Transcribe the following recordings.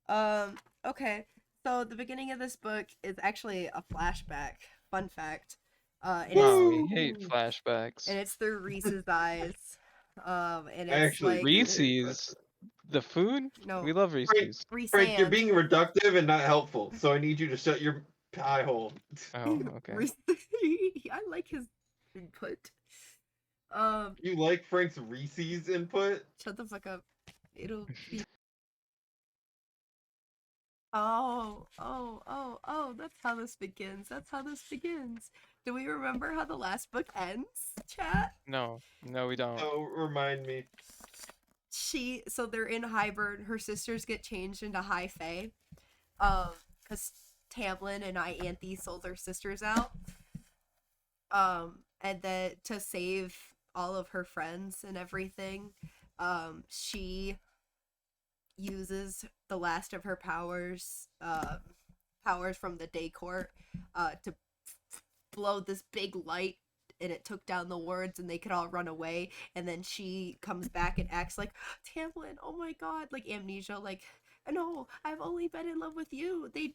Um, okay. So the beginning of this book is actually a flashback. Fun fact. And it's Oh, we hate Woo! flashbacks. through Reese's eyes. And I it's actually like do, but Reese's, the food? no We love Frank, Reese's. Reese Frank, you're and being reductive and not helpful. So I need you to shut your pie hole. Oh, okay. Reese. I like his input. Um, You like Frank's Reese's input? shut the fuck up. It'll be. Oh, that's how this begins. That's how this begins. Do we remember how the last book ends, chat? No, no, we don't. Oh, remind me. So they're in Hybern. Her sisters get changed into High Fae. Um, because Tamlin and Ianthe sold their sisters out. And then to save all of her friends and everything, she uses the last of her powers from the day court, to blow this big light, and it took down the wards and they could all run away. And then she comes back and acts like, Tamlin, oh my god, like amnesia, like, no, I've only been in love with you. They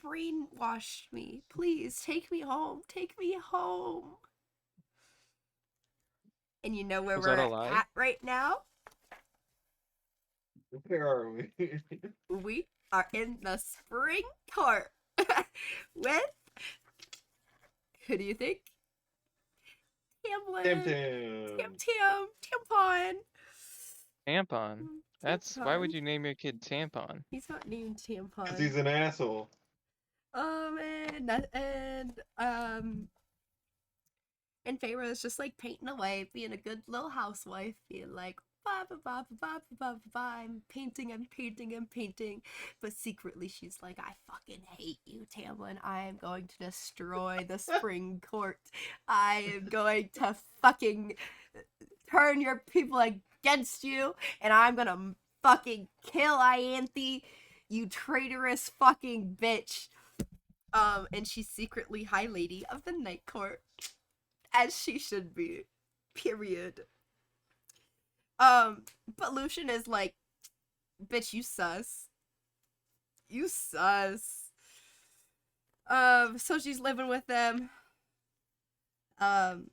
brainwashed me. Please take me home. Take me home. And you know where Was that a we're lie? at right now? Where are we? We are in the spring court with, who do you think? Tim Tamlin. Tam. Tampon. Tampon. Why would Tampon. you name your kid Tampon? He's not named Because Tampon. he's an asshole. And Feyre is just like painting away, being a good little housewife, being like, ba ba ba ba ba ba ba. I'm painting, I'm painting, I'm painting. But secretly, she's like, I fucking hate you, Tamlin. I am going to destroy the spring court. I am going to fucking turn your people against you, and I'm gonna fucking kill Ianthe, you traitorous fucking bitch. And she's secretly High Lady of the Night Court, as she should be. Period. But Lucian is like, bitch, you sus. You sus. So she's living with them. Um,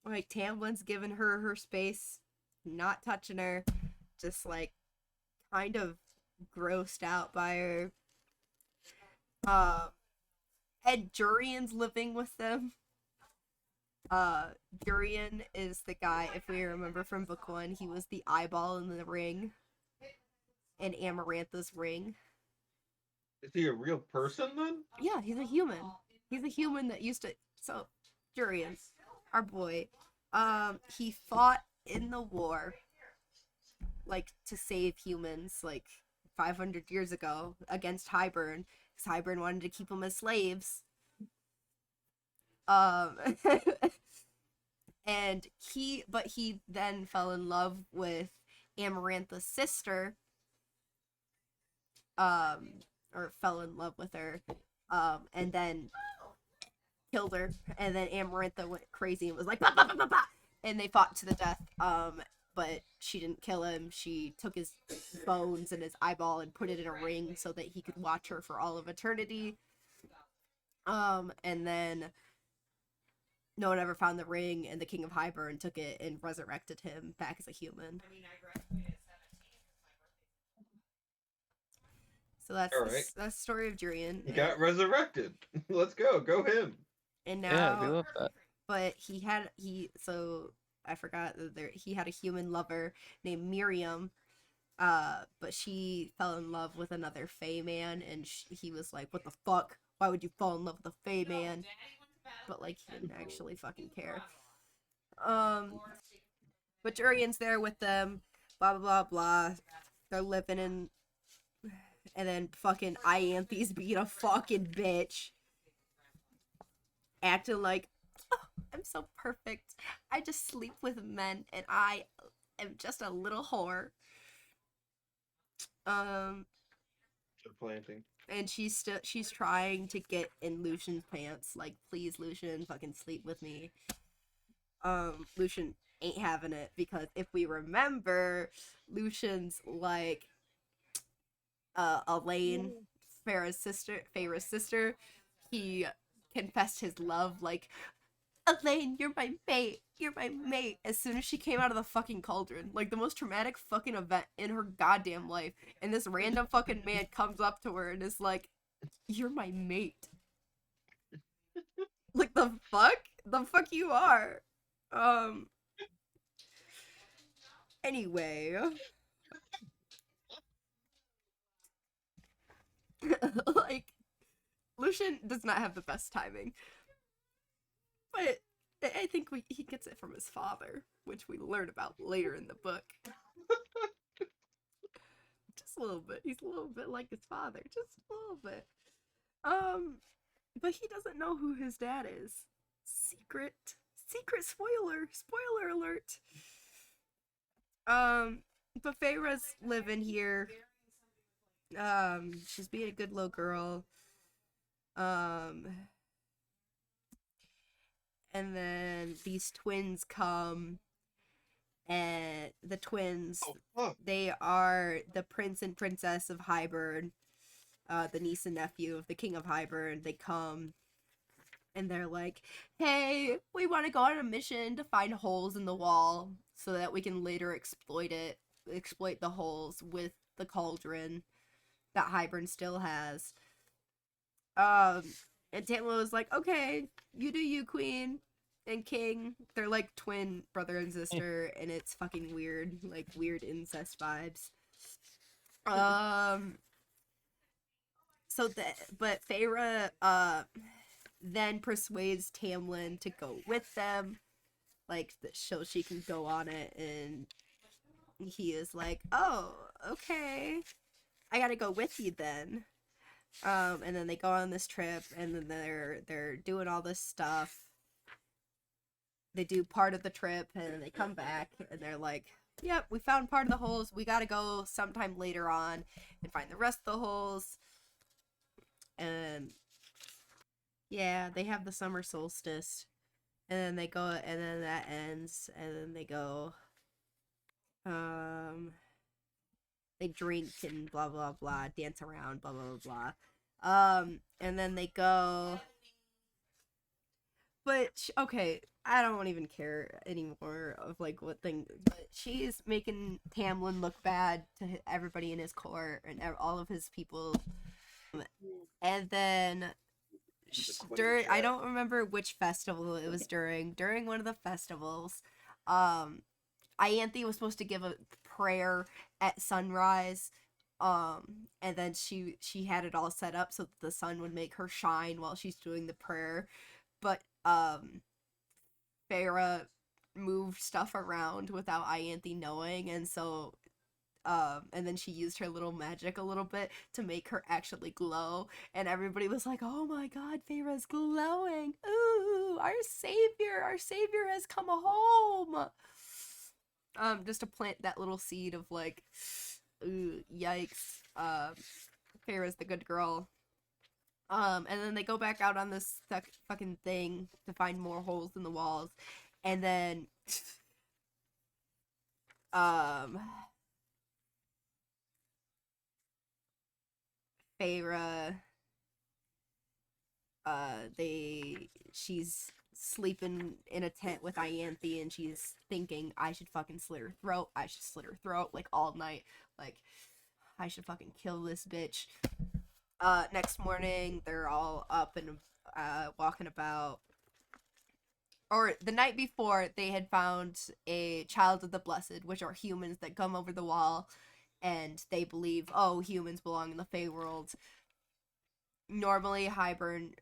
like Tamlin's giving her her space, not touching her, just like kind of grossed out by her. Uh, and Jurian's living with them. Jurian is the guy, if we remember from book one, he was the eyeball in the ring, in Amarantha's ring. Is he a real person then? Yeah, he's a human. He's a human that used to. So, Jurian, our boy, he fought in the war, like to save humans, like 500 years ago against Hybern, because Hybern wanted to keep them as slaves. Um, but he then fell in love with Amarantha's sister, um, or fell in love with her, and then killed her. And then Amarantha went crazy and was like, bah, bah, bah, bah, bah, and they fought to the death. But she didn't kill him. She took his bones and his eyeball and put it in a ring so that he could watch her for all of eternity. And then no one ever found the ring, and the King of Hybern took it and resurrected him back as a human. So All right. that's the story of Jurian. He got resurrected. Let's go. Go him. And Yeah, we now, love that. but so I forgot that he had a human lover named Miriam. But she fell in love with another Fey man, and he was like, "What the fuck? Why would you fall in love with a Fey man?" But like, he didn't actually fucking care. Um, but Jurian's there with them. Blah blah blah blah. They're living in, and then fucking Ianthe's being a fucking bitch, acting like, oh, I'm so perfect. I just sleep with men, and I am just a little whore. Um, Planting. and she's trying to get in Lucian's pants, like, please, Lucian, fucking sleep with me. Lucian ain't having it, because if we remember, Lucian's like, Elaine, Feyre's sister, he confessed his love, like, Elaine, you're my mate. You're my mate. As soon as she came out of the fucking cauldron. Like, the most traumatic fucking event in her goddamn life. And this random fucking man comes up to her and is like, you're my mate. Like, the fuck? The fuck you are. Anyway. Like, Lucian does not have the best timing. But I think he gets it from his father, which we learn about later in the book. Just a little bit. He's a little bit like his father. Just a little bit. But he doesn't know who his dad is. Secret spoiler alert. But Feyre's living here. She's being a good little girl. And then these twins come, and the twins, they are the prince and princess of Hybern, the niece and nephew of the king of Hybern. They come, and they're like, hey, we want to go on a mission to find holes in the wall so that we can later exploit the holes with the cauldron that Hybern still has. And Tamlin was like, okay, you do you, queen and king. They're like twin brother and sister, and it's fucking weird, like weird incest vibes. But Feyre, then persuades Tamlin to go with them, like, so she can go on it, and he is like, oh, okay, I gotta go with you then. And then they go on this trip, and then they're doing all this stuff. They do part of the trip, and then they come back, and they're like, yep, we found part of the holes. We gotta go sometime later on and find the rest of the holes. And yeah, they have the summer solstice, and then they go, and then that ends, and then they go, they drink and blah blah blah, dance around, blah blah blah. And then they go. But okay, I don't even care anymore of like what thing. But she's making Tamlin look bad to everybody in his court and all of his people. And then I don't remember which festival it was during. During one of the festivals, Ianthe was supposed to give a prayer at sunrise, and then she had it all set up so that the sun would make her shine while she's doing the prayer, but Feyre moved stuff around without Ianthe knowing, and so and then she used her little magic a little bit to make her actually glow, and everybody was like, oh my god, Feyre's glowing, ooh, our savior has come home. Just to plant that little seed of like, ooh, yikes, Feyre's the good girl. And then they go back out on this fucking thing to find more holes in the walls, and then Feyre, she's sleeping in a tent with Ianthe, and she's thinking, I should fucking slit her throat, like, all night, like, I should fucking kill this bitch. Next morning, they're all up and walking about. Or the night before, they had found a child of the blessed, which are humans that come over the wall, and they believe, oh, humans belong in the Fey world. Normally, Hybern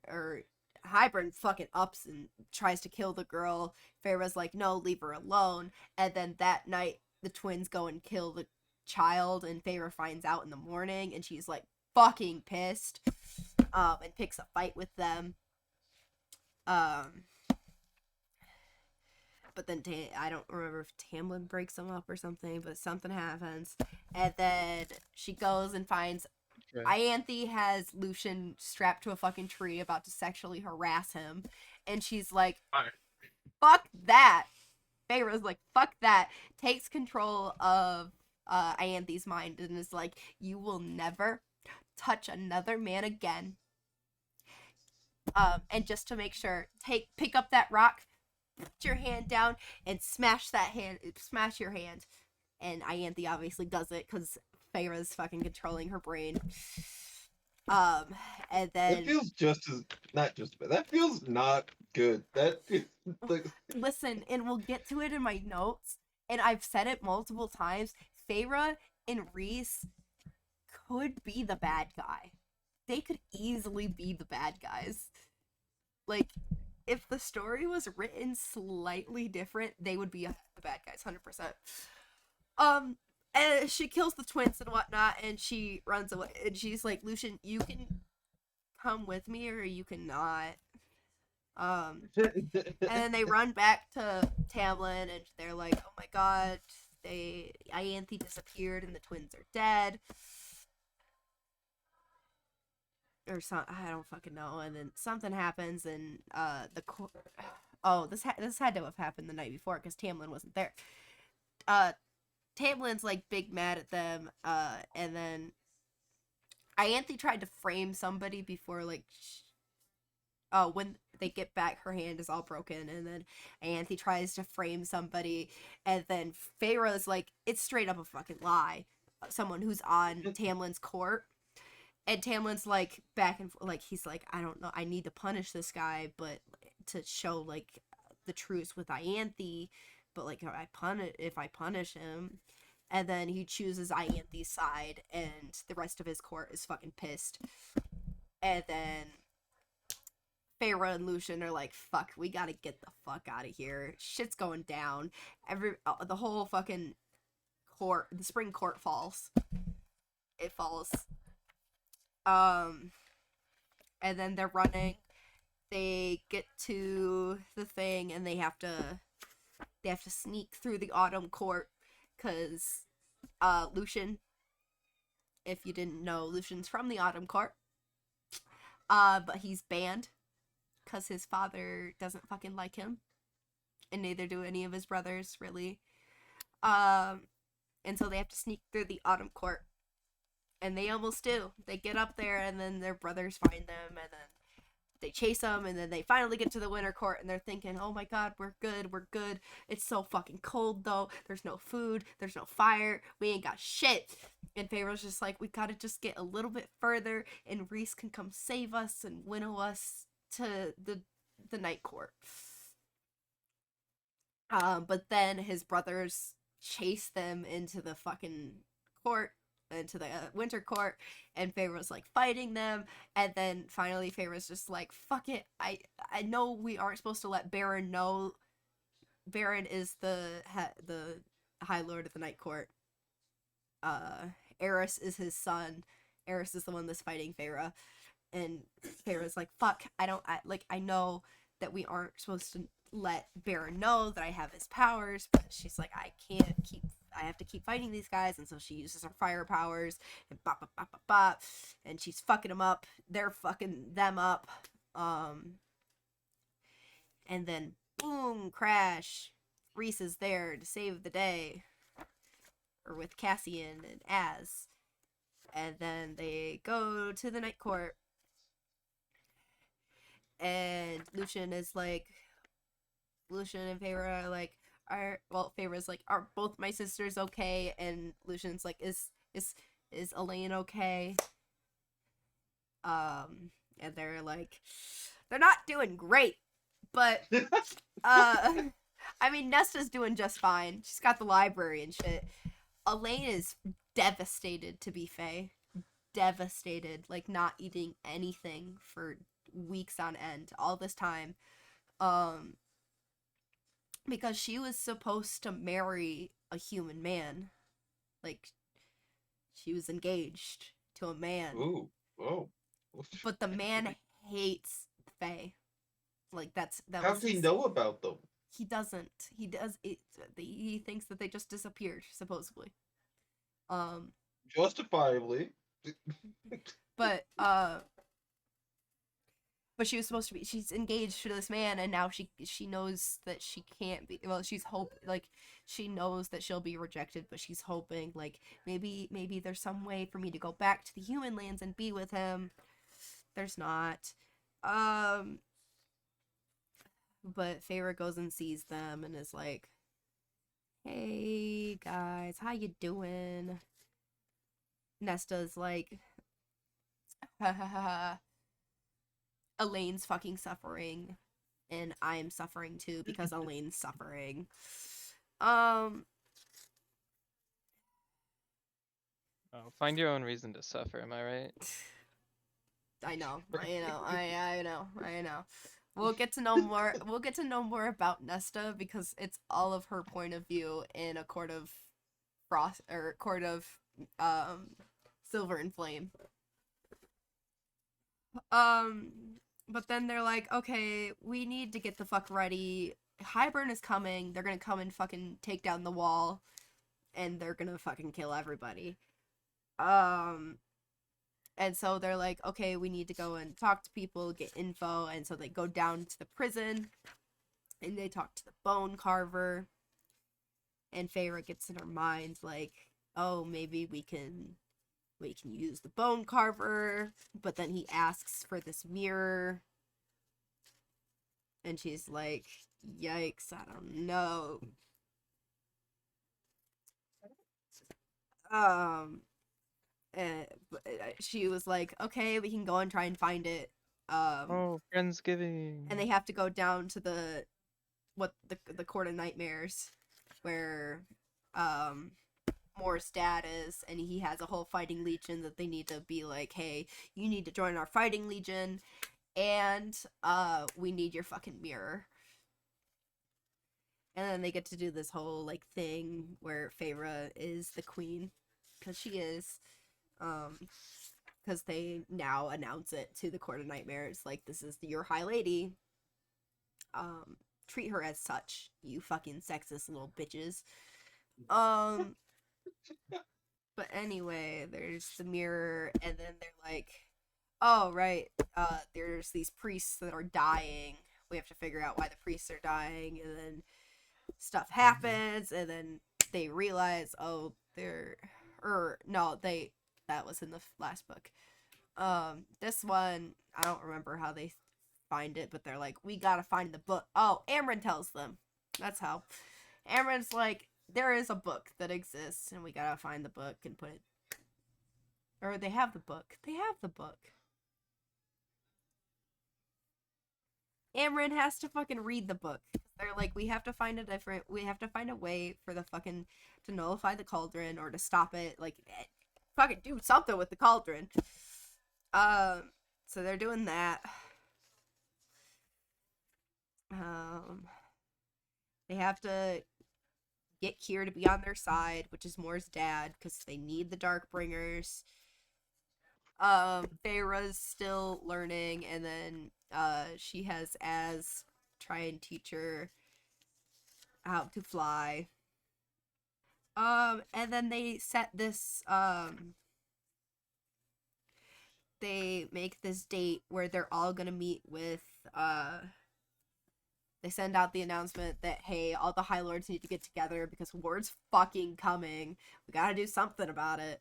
fucking ups and tries to kill the girl. Feyre's like, no, leave her alone. And then that night, the twins go and kill the child, and Feyre finds out in the morning, and she's like fucking pissed, and picks a fight with them. But then I don't remember if Tamlin breaks them up or something, but something happens, and then she goes and finds Ianthe has Lucian strapped to a fucking tree, about to sexually harass him, and she's like, fuck that. Feyre's like, fuck that. Takes control of Ianthe's mind and is like, you will never touch another man again. And just to make sure, pick up that rock, put your hand down, and smash your hand. And Ianthe obviously does it because Feyre's fucking controlling her brain. And then That feels that feels not good. That feels like listen, and we'll get to it in my notes. And I've said it multiple times. Feyre and Rhys could be the bad guy. They could easily be the bad guys. Like, if the story was written slightly different, they would be the bad guys, 100%. And she kills the twins and whatnot, and she runs away. And she's like, Lucian, you can come with me or you cannot. And then they run back to Tamlin, and they're like, oh my god, Ianthe disappeared and the twins are dead. Or I don't fucking know. And then something happens, and this had to have happened the night before because Tamlin wasn't there. Tamlin's like big mad at them, and then Ianthe tried to frame somebody before when they get back, her hand is all broken, and then Ianthe tries to frame somebody, and then Feyre's like, it's straight up a fucking lie. Someone who's on Tamlin's court. And Tamlin's like back and like he's like, I don't know, I need to punish this guy, but to show like the truce with Ianthe, but like if I punish him, and then he chooses Ianthe's side, and the rest of his court is fucking pissed, and then Feyre and Lucian are like, fuck, we gotta get the fuck out of here. Shit's going down. The whole fucking court, the spring court falls. It falls. And then they're running. They get to the thing, and they have to sneak through the autumn court, cause Lucian, if you didn't know, Lucian's from the autumn court. But he's banned, cause his father doesn't fucking like him, and neither do any of his brothers really. And so they have to sneak through the autumn court. And they almost do. They get up there, and then their brothers find them, and then they chase them, and then they finally get to the winter court, and they're thinking, oh my god, we're good. It's so fucking cold, though. There's no food. There's no fire. We ain't got shit. And Feyre's just like, we gotta just get a little bit further, and Rhys can come save us and winnow us to the night court. But then his brothers chase them into the fucking court, into the winter court, and Feyre's like fighting them, and then finally Feyre's just like, fuck it, I know we aren't supposed to let Baron know. Baron is the High Lord of the Night Court. Eris is his son. Eris is the one that's fighting Feyre, and Feyre's like, fuck, I know that we aren't supposed to let Baron know that I have his powers, but she's like, I have to keep fighting these guys, and so she uses her fire powers, and bop, bop, bop, bop, bop, and she's fucking them up. They're fucking them up. And then, boom, crash. Rhys is there to save the day. Or with Cassian and Az. And then they go to the night court. And Lucian and Feyre are like, Feyre's like, are both my sisters okay? And Lucian's like, is Elaine okay? And they're like, they're not doing great, but I mean, Nesta's doing just fine. She's got the library and shit. Elaine is devastated to be Fae. Devastated, like not eating anything for weeks on end all this time. Because she was supposed to marry a human man. Like, she was engaged to a man. Ooh, oh. But the man hates Faye. Like, How does he know about them? He doesn't. He thinks that they just disappeared, supposedly. Justifiably. But, but she was supposed to be, she's engaged to this man, and now she knows that she can't be, well, she knows that she'll be rejected, but she's hoping like maybe there's some way for me to go back to the human lands and be with him. There's not. um but Feyre goes and sees them and is like, hey guys, how you doing? Nesta's like, ha ha ha, Elaine's fucking suffering, and I'm suffering too because Elaine's suffering. Um, Oh, find your own reason to suffer, am I right? I know. I know. We'll get to know more. We'll get to know more about Nesta because it's all of her point of view in a court of frost or court of silver and flame. But then they're like, okay, we need to get the fuck ready. Hybern is coming. They're gonna come and fucking take down the wall, and they're gonna fucking kill everybody. And so they're like, okay, we need to go and talk to people, get info, and so they go down to the prison, and they talk to the bone carver, and Feyre gets in her mind like, oh, maybe we can use the bone carver, but then he asks for this mirror, and she's like, yikes, I don't know. She was like, okay, we can go and try and find it. Oh, Friendsgiving. And they have to go down to the Court of Nightmares, where Mor's dad is, and he has a whole fighting legion that they need to be like, hey, you need to join our fighting legion, and we need your fucking mirror. And then they get to do this whole like thing where Feyre is the queen, because she is, because they now announce it to the Court of Nightmares, like, this is your high lady. Treat her as such, you fucking sexist little bitches. But anyway, there's the mirror, and then they're like, oh, right, there's these priests that are dying. We have to figure out why the priests are dying, and then stuff happens, and then they realize, oh, that was in the last book. This one, I don't remember how they find it, but they're like, we gotta find the book. Oh, Amren tells them. That's how. Amren's like, there is a book that exists, and we gotta find the book and put it. Or they have the book. They have the book. Amren has to fucking read the book. They're like, we have to find a way for the fucking, to nullify the cauldron or to stop it. Like, fucking do something with the cauldron. So they're doing that. They have to get Kier to be on their side, which is Mor's dad, because they need the Darkbringers. Feyre's still learning, and then she has Az try and teach her how to fly. And then they set this they make this date where they're all gonna meet with they send out the announcement that, hey, all the High Lords need to get together because war's fucking coming. We gotta do something about it.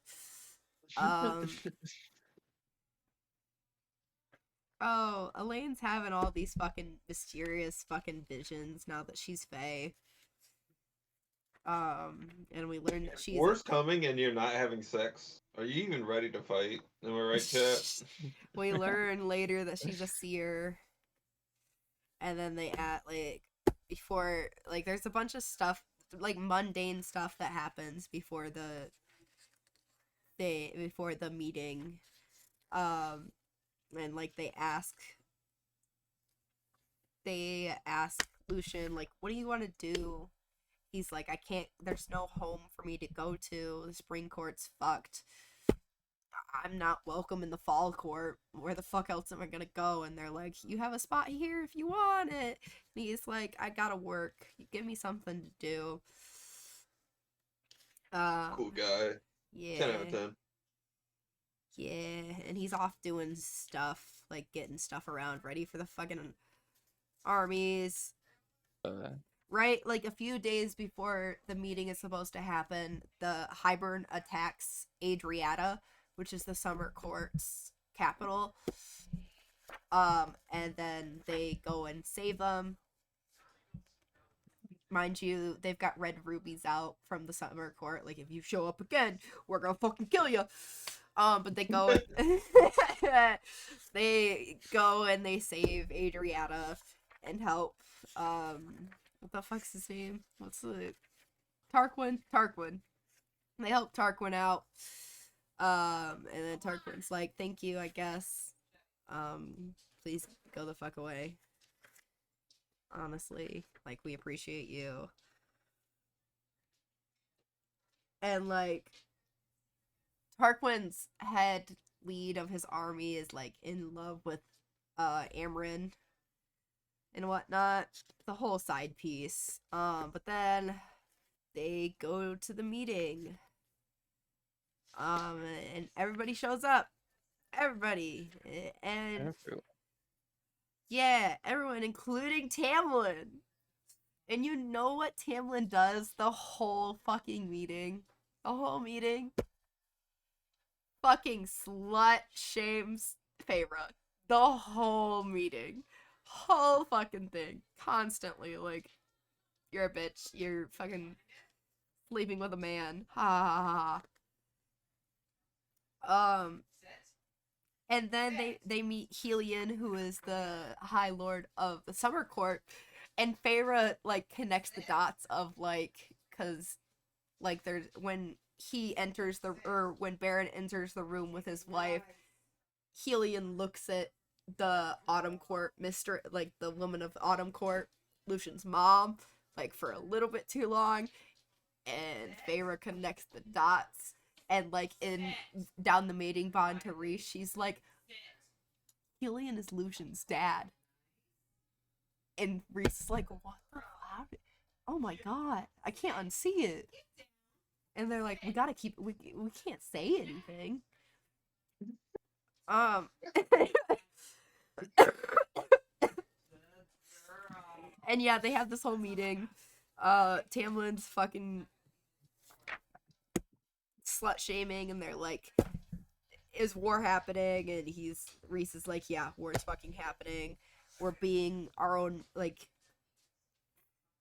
Oh, Elaine's having all these fucking mysterious fucking visions now that she's Fae. And we learn that she's War's coming and you're not having sex. Are you even ready to fight? Am I right, chat? We learn later that she's a seer. And then they add, like, before, like, there's a bunch of stuff, like, mundane stuff that happens before the meeting. And, like, they ask Lucian, like, what do you want to do? He's like, I can't, there's no home for me to go to. The spring court's fucked. I'm not welcome in the fall court. Where the fuck else am I gonna go? And they're like, you have a spot here if you want it. And he's like, I gotta work. Give me something to do. Cool guy. Yeah. 10 out of 10. yeah, and he's off doing stuff, like getting stuff around, ready for the fucking armies. Right, like a few days before the meeting is supposed to happen, the Hybern attacks Adriata, which is the Summer Court's capital. And then they go and save them. Mind you, they've got red rubies out from the Summer Court. Like, if you show up again, we're gonna fucking kill you. But they go and they go and they save Adriata and help. What the fuck's his name? What's the Tarquin? Tarquin. They help Tarquin out. And then Tarquin's like, "Thank you, I guess. Please go the fuck away. Honestly, like, we appreciate you." And like, Tarquin's head lead of his army is like in love with Amryn and whatnot. The whole side piece. But then they go to the meeting. And everybody shows up. Everybody. And yeah, everyone, including Tamlin. And you know what Tamlin does the whole fucking meeting? The whole meeting? Fucking slut shames Feyre. The whole meeting. Whole fucking thing. Constantly, like, you're a bitch. You're fucking sleeping with a man. Ha ha ha. And then they meet Helion, who is the High Lord of the Summer Court, and Feyre like connects the dots of like, cause like there's when when Baron enters the room with his wife, Helion looks at the Autumn Court like the woman of Autumn Court, Lucian's mom, like for a little bit too long, and Feyre connects the dots. And like in down the mating bond to Reese, she's like, Helion is Lucian's dad. And Reese is like, what the fuck? Oh my god, I can't unsee it. And they're like, we gotta keep we can't say anything. And yeah, they have this whole meeting. Tamlin's fucking slut shaming, and they're like, is war happening? And Reese is like, yeah, war is fucking happening. We're being our own, like,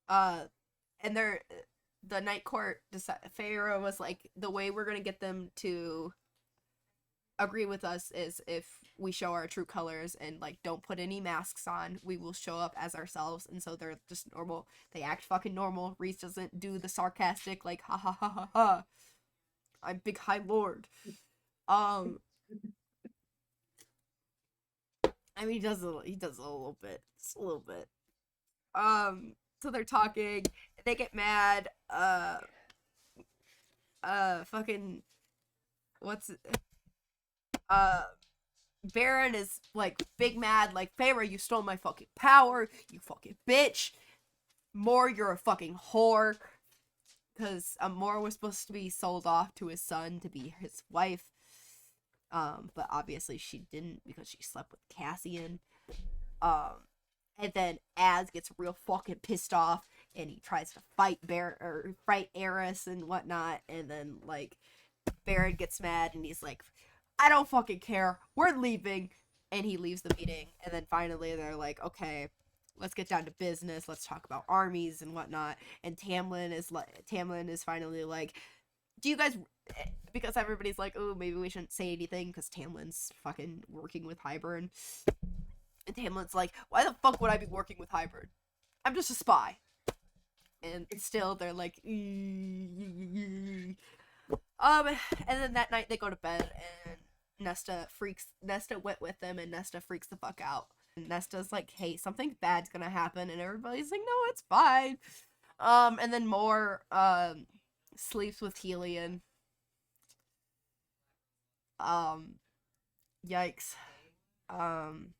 and the Night Court Feyre was like, the way we're gonna get them to agree with us is if we show our true colors and like don't put any masks on. We will show up as ourselves. And so they're just normal. They act fucking normal. Reese doesn't do the sarcastic like ha ha ha ha ha, I'm big high lord. I mean, he does a little bit. Just a little bit. So they're talking, they get mad, fucking, Baron is, like, big mad, like, Feyre, you stole my fucking power, you fucking bitch. Mor, you're a fucking whore. Because Mor was supposed to be sold off to his son to be his wife. But obviously she didn't because she slept with Cassian. And then Az gets real fucking pissed off and he tries to fight fight Eris and whatnot. And then, like, Baron gets mad and he's like, I don't fucking care. We're leaving. And he leaves the meeting. And then finally they're like, okay, let's get down to business. Let's talk about armies and whatnot. And Tamlin is finally like, do you guys, because everybody's like, oh, maybe we shouldn't say anything because Tamlin's fucking working with Hybern. And Tamlin's like, why the fuck would I be working with Hybern? I'm just a spy. And still they're like, and then that night they go to bed and Nesta went with them and Nesta freaks the fuck out. And Nesta's like, hey, something bad's gonna happen, and everybody's like, no, it's fine. And then Mor sleeps with Helion. Yikes. And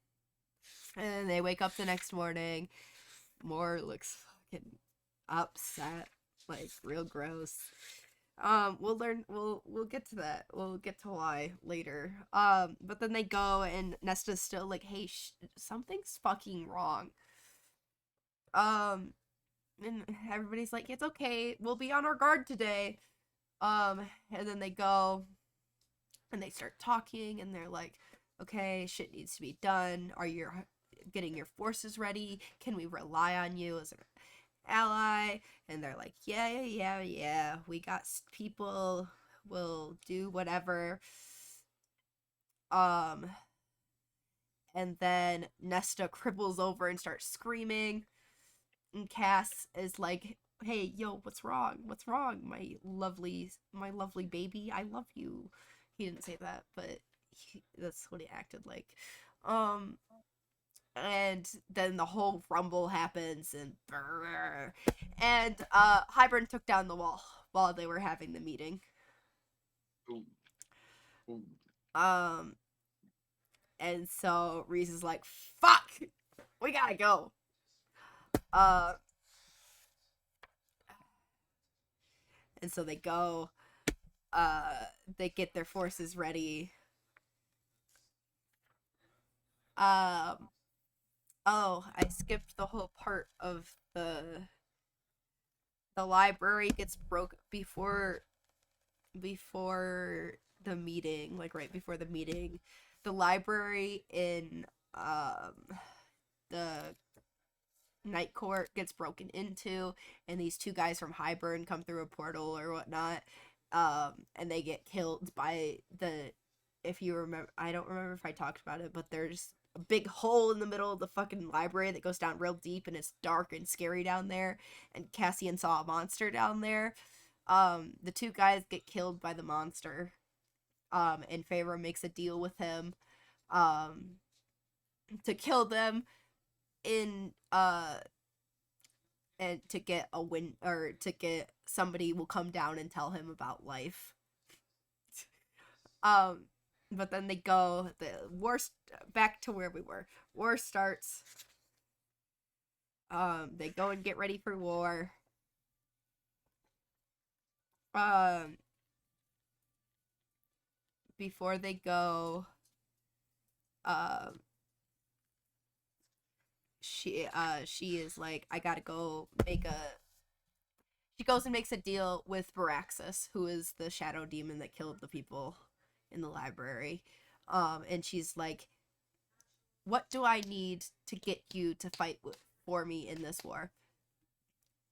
they wake up the next morning. Mor looks fucking upset, like real gross. we'll get to that. We'll get to why later. But then they go and Nesta's still like, hey, something's fucking wrong. Um, and everybody's like, it's okay, we'll be on our guard today. And then they go and they start talking and they're like, okay, shit needs to be done. Are you getting your forces ready? Can we rely on you as an ally? And they're like, yeah, we got people, we'll do whatever. Um, and then Nesta cripples over and starts screaming, and Cass is like, hey, yo, what's wrong, my lovely baby, I love you. He didn't say that, but that's what he acted like. um and then the whole rumble happens, and Hybern took down the wall while they were having the meeting. Ooh. Ooh. And so Reese is like, fuck, we gotta go. And so they go, they get their forces ready. Oh, I skipped the whole part of the library gets broke before the meeting, like right before the meeting. The library in the night court gets broken into, and these two guys from Highburn come through a portal or whatnot, and they get killed by the, if you remember, I don't remember if I talked about it, but there's a big hole in the middle of the fucking library that goes down real deep, and it's dark and scary down there, and Cassian saw a monster down there. The two guys get killed by the monster, and Feyre makes a deal with him, to kill them in and to get a win, or to get somebody will come down and tell him about life. But then they go, the war, back to where we were. War starts. They go and get ready for war. Before they go, she is like, I gotta go make a, she goes and makes a deal with Varaxis, who is the shadow demon that killed the people in the library. And she's like, what do I need to get you to fight for me in this war?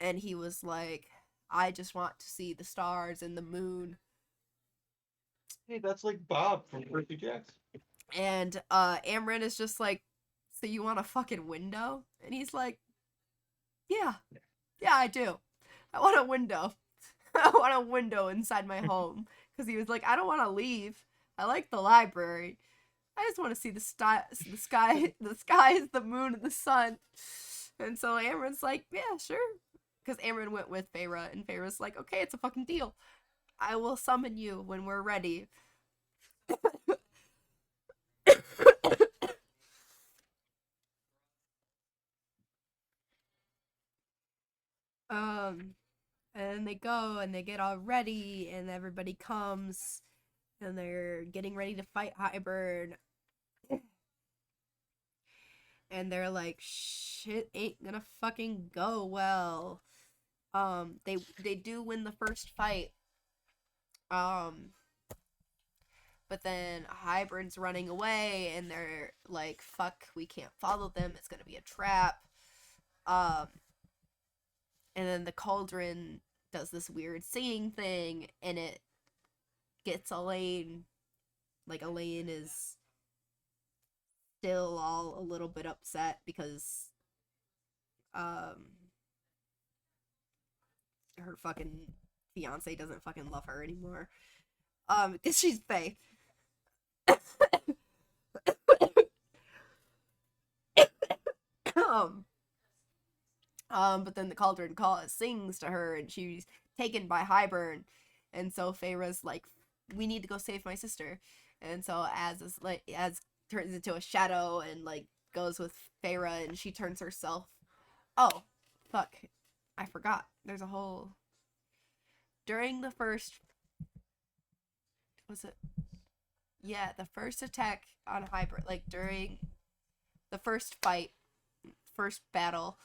And he was like, I just want to see the stars and the moon. Hey, that's like Bob from Percy Jackson. And Amryn is just like, so you want a fucking window? And he's like, yeah, I do. I want a window. I want a window inside my home. Because he was like, I don't want to leave. I like the library. I just want to see the sky, the moon, and the sun. And so Amryn's like, yeah, sure. Because Amryn went with Feyre, and Feyre's like, okay, it's a fucking deal. I will summon you when we're ready. And they go and they get all ready, and everybody comes, and they're getting ready to fight Hybern. And they're like, shit ain't gonna fucking go well. They do win the first fight. But then Hybern's running away, and they're like, fuck, we can't follow them, it's gonna be a trap. And then the cauldron does this weird singing thing, and it gets Elaine. Like, Elaine is still all a little bit upset because her fucking fiance doesn't fucking love her anymore. Because she's Faye. But then the cauldron sings to her, and she's taken by Hybern, and so Feyre's like, we need to go save my sister. And so as turns into a shadow and like goes with Feyre, and she turns herself. Oh, fuck! I forgot. There's a whole. during the first, was it? Yeah, the first attack on Hybrid, like during the first fight, first battle,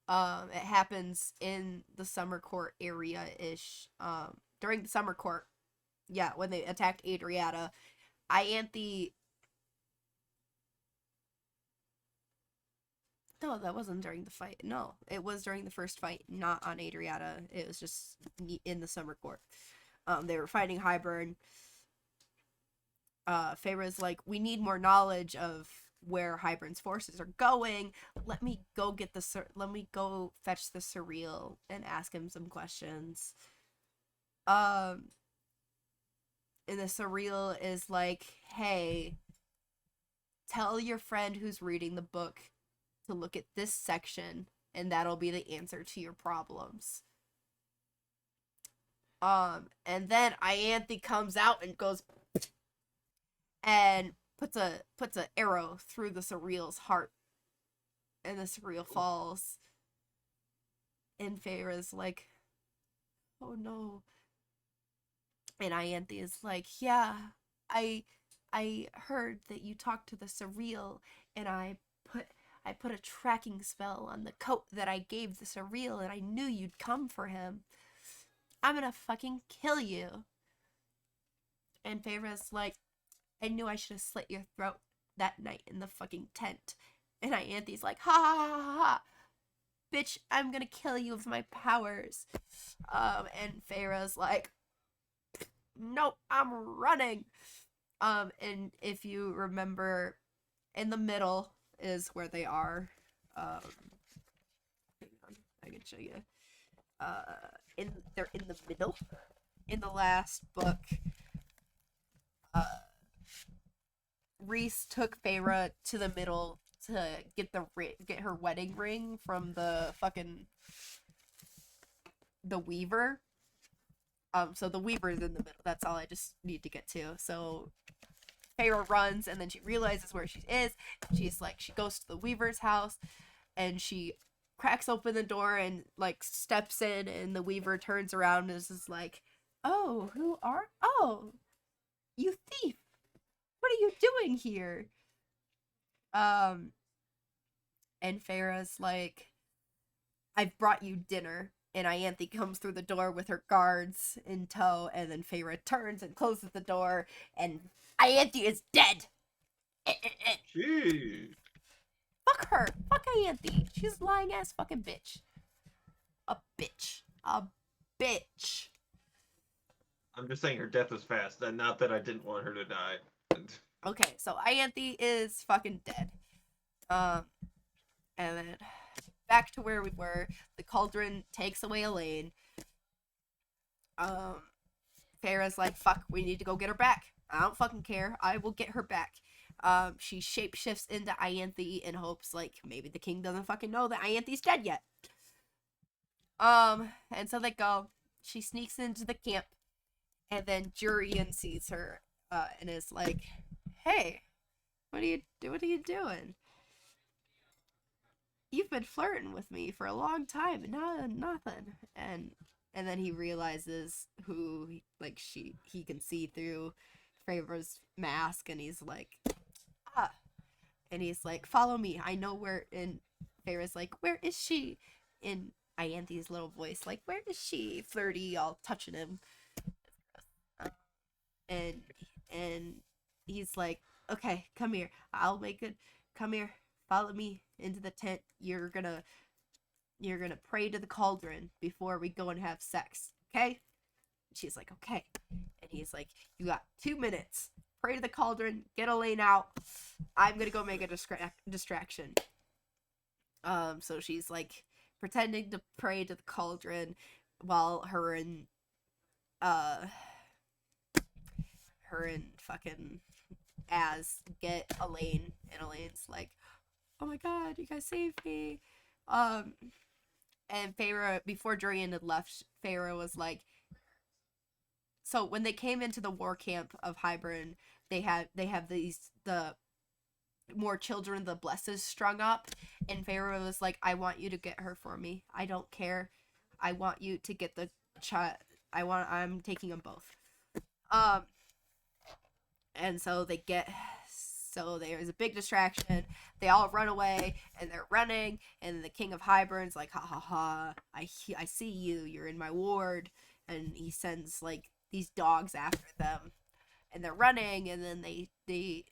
it happens in the Summer Court area ish. During the Summer Court, yeah, when they attacked Adriata, Ianthe. No, that wasn't during the fight. No, it was during the first fight, not on Adriata. It was just in the Summer Court. They were fighting Hybern. Feyre's like, we need more knowledge of where Hybern's forces are going. Let me go fetch the Surreal and ask him some questions. And the Surreal is like, hey, tell your friend who's reading the book to look at this section, and that'll be the answer to your problems. And then Ianthe comes out and goes and puts a arrow through the Surreal's heart, and the Surreal falls. And Feyre's like, oh no. And Ianthe is like, yeah, I heard that you talked to the Surreal, and I put a tracking spell on the coat that I gave the Surreal, and I knew you'd come for him. I'm gonna fucking kill you. And Feyre's like, I knew I should have slit your throat that night in the fucking tent. And Ianthe's like, ha ha ha ha ha. Bitch, I'm gonna kill you with my powers. And Feyre's like, nope, I'm running. And if you remember, in the middle is where they are. Hang on, I can show you. They're in the middle. In the last book, Rhys took Feyre to the middle to get her wedding ring from the Weaver. So the Weaver's in the middle. That's all I just need to get to. So Feyre runs, and then she realizes where she is. She's like, she goes to the Weaver's house, and she cracks open the door and like steps in, and the Weaver turns around and is just like, oh, you thief, what are you doing here? And Feyre's like, I've brought you dinner. And Ianthe comes through the door with her guards in tow, and then Feyre turns and closes the door, and Ianthe is dead. Jeez. Fuck her. Fuck Ianthe. She's a lying ass fucking bitch. A bitch. A bitch. I'm just saying her death was fast, and not that I didn't want her to die. Okay, so Ianthe is fucking dead. And then back to where we were. The cauldron takes away Elaine. Feyre's like, fuck, we need to go get her back. I don't fucking care. I will get her back. She shapeshifts into Ianthe in hopes, like, maybe the king doesn't fucking know that Ianthe's dead yet. And so they go. She sneaks into the camp, and then Jurian sees her, and is like, hey, what are you doing? You've been flirting with me for a long time, and now nothing. And then he realizes who, like, he can see through Feyre's mask, and he's like, ah. And he's like, follow me, I know where. And Feyre's like, where is she? In Ianthe's little voice, like, where is she? Flirty, all touching him. And he's like, okay, come here, I'll make it. Come here, follow me into the tent. You're gonna pray to the cauldron before we go and have sex, okay? She's like, okay. And he's like, you got 2 minutes. Pray to the cauldron, get Elaine out. I'm gonna go make a distraction. So she's like pretending to pray to the cauldron while her and fucking Az get Elaine, and Elaine's like, oh my god, you guys saved me. And Feyre, before Jurian had left, Feyre was like, so when they came into the war camp of Hybern, they have the more children of the blesses strung up, and Feyre was like, I want you to get her for me. I don't care. I want you to get the I'm taking them both. And so there's a big distraction. They all run away, and they're running, and the King of Hybern's like, ha ha ha, I see you, you're in my ward, and he sends like these dogs after them, and they're running, and then they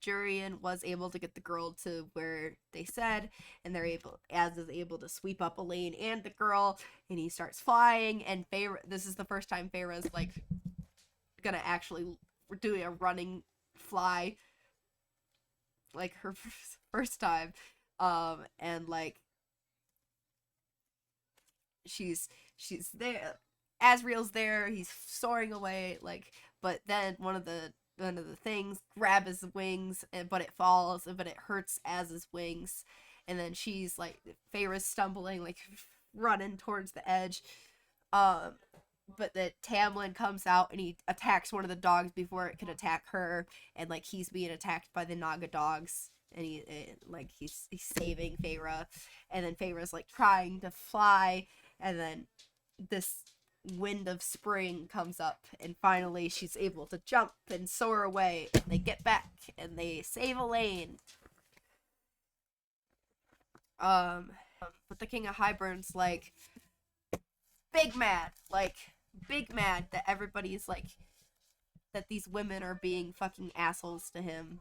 Jurian was able to get the girl to where they said, and Az is able to sweep up Elaine and the girl, and he starts flying, and this is the first time Feyre's like gonna actually do a running fly, like her first time, and like she's there, Asriel's there, he's soaring away, like, but then one of the things grab his wings, but it falls, but it hurts Az's wings, and then she's like, Feyre's stumbling, like running towards the edge, but the Tamlin comes out and he attacks one of the dogs before it can attack her, and like he's being attacked by the Naga dogs, and he's saving Feyre, and then Feyre's like trying to fly, and then this wind of spring comes up, and finally she's able to jump and soar away, and they get back and they save Elaine. But the King of Hybern's like big mad that everybody's like, that these women are being fucking assholes to him.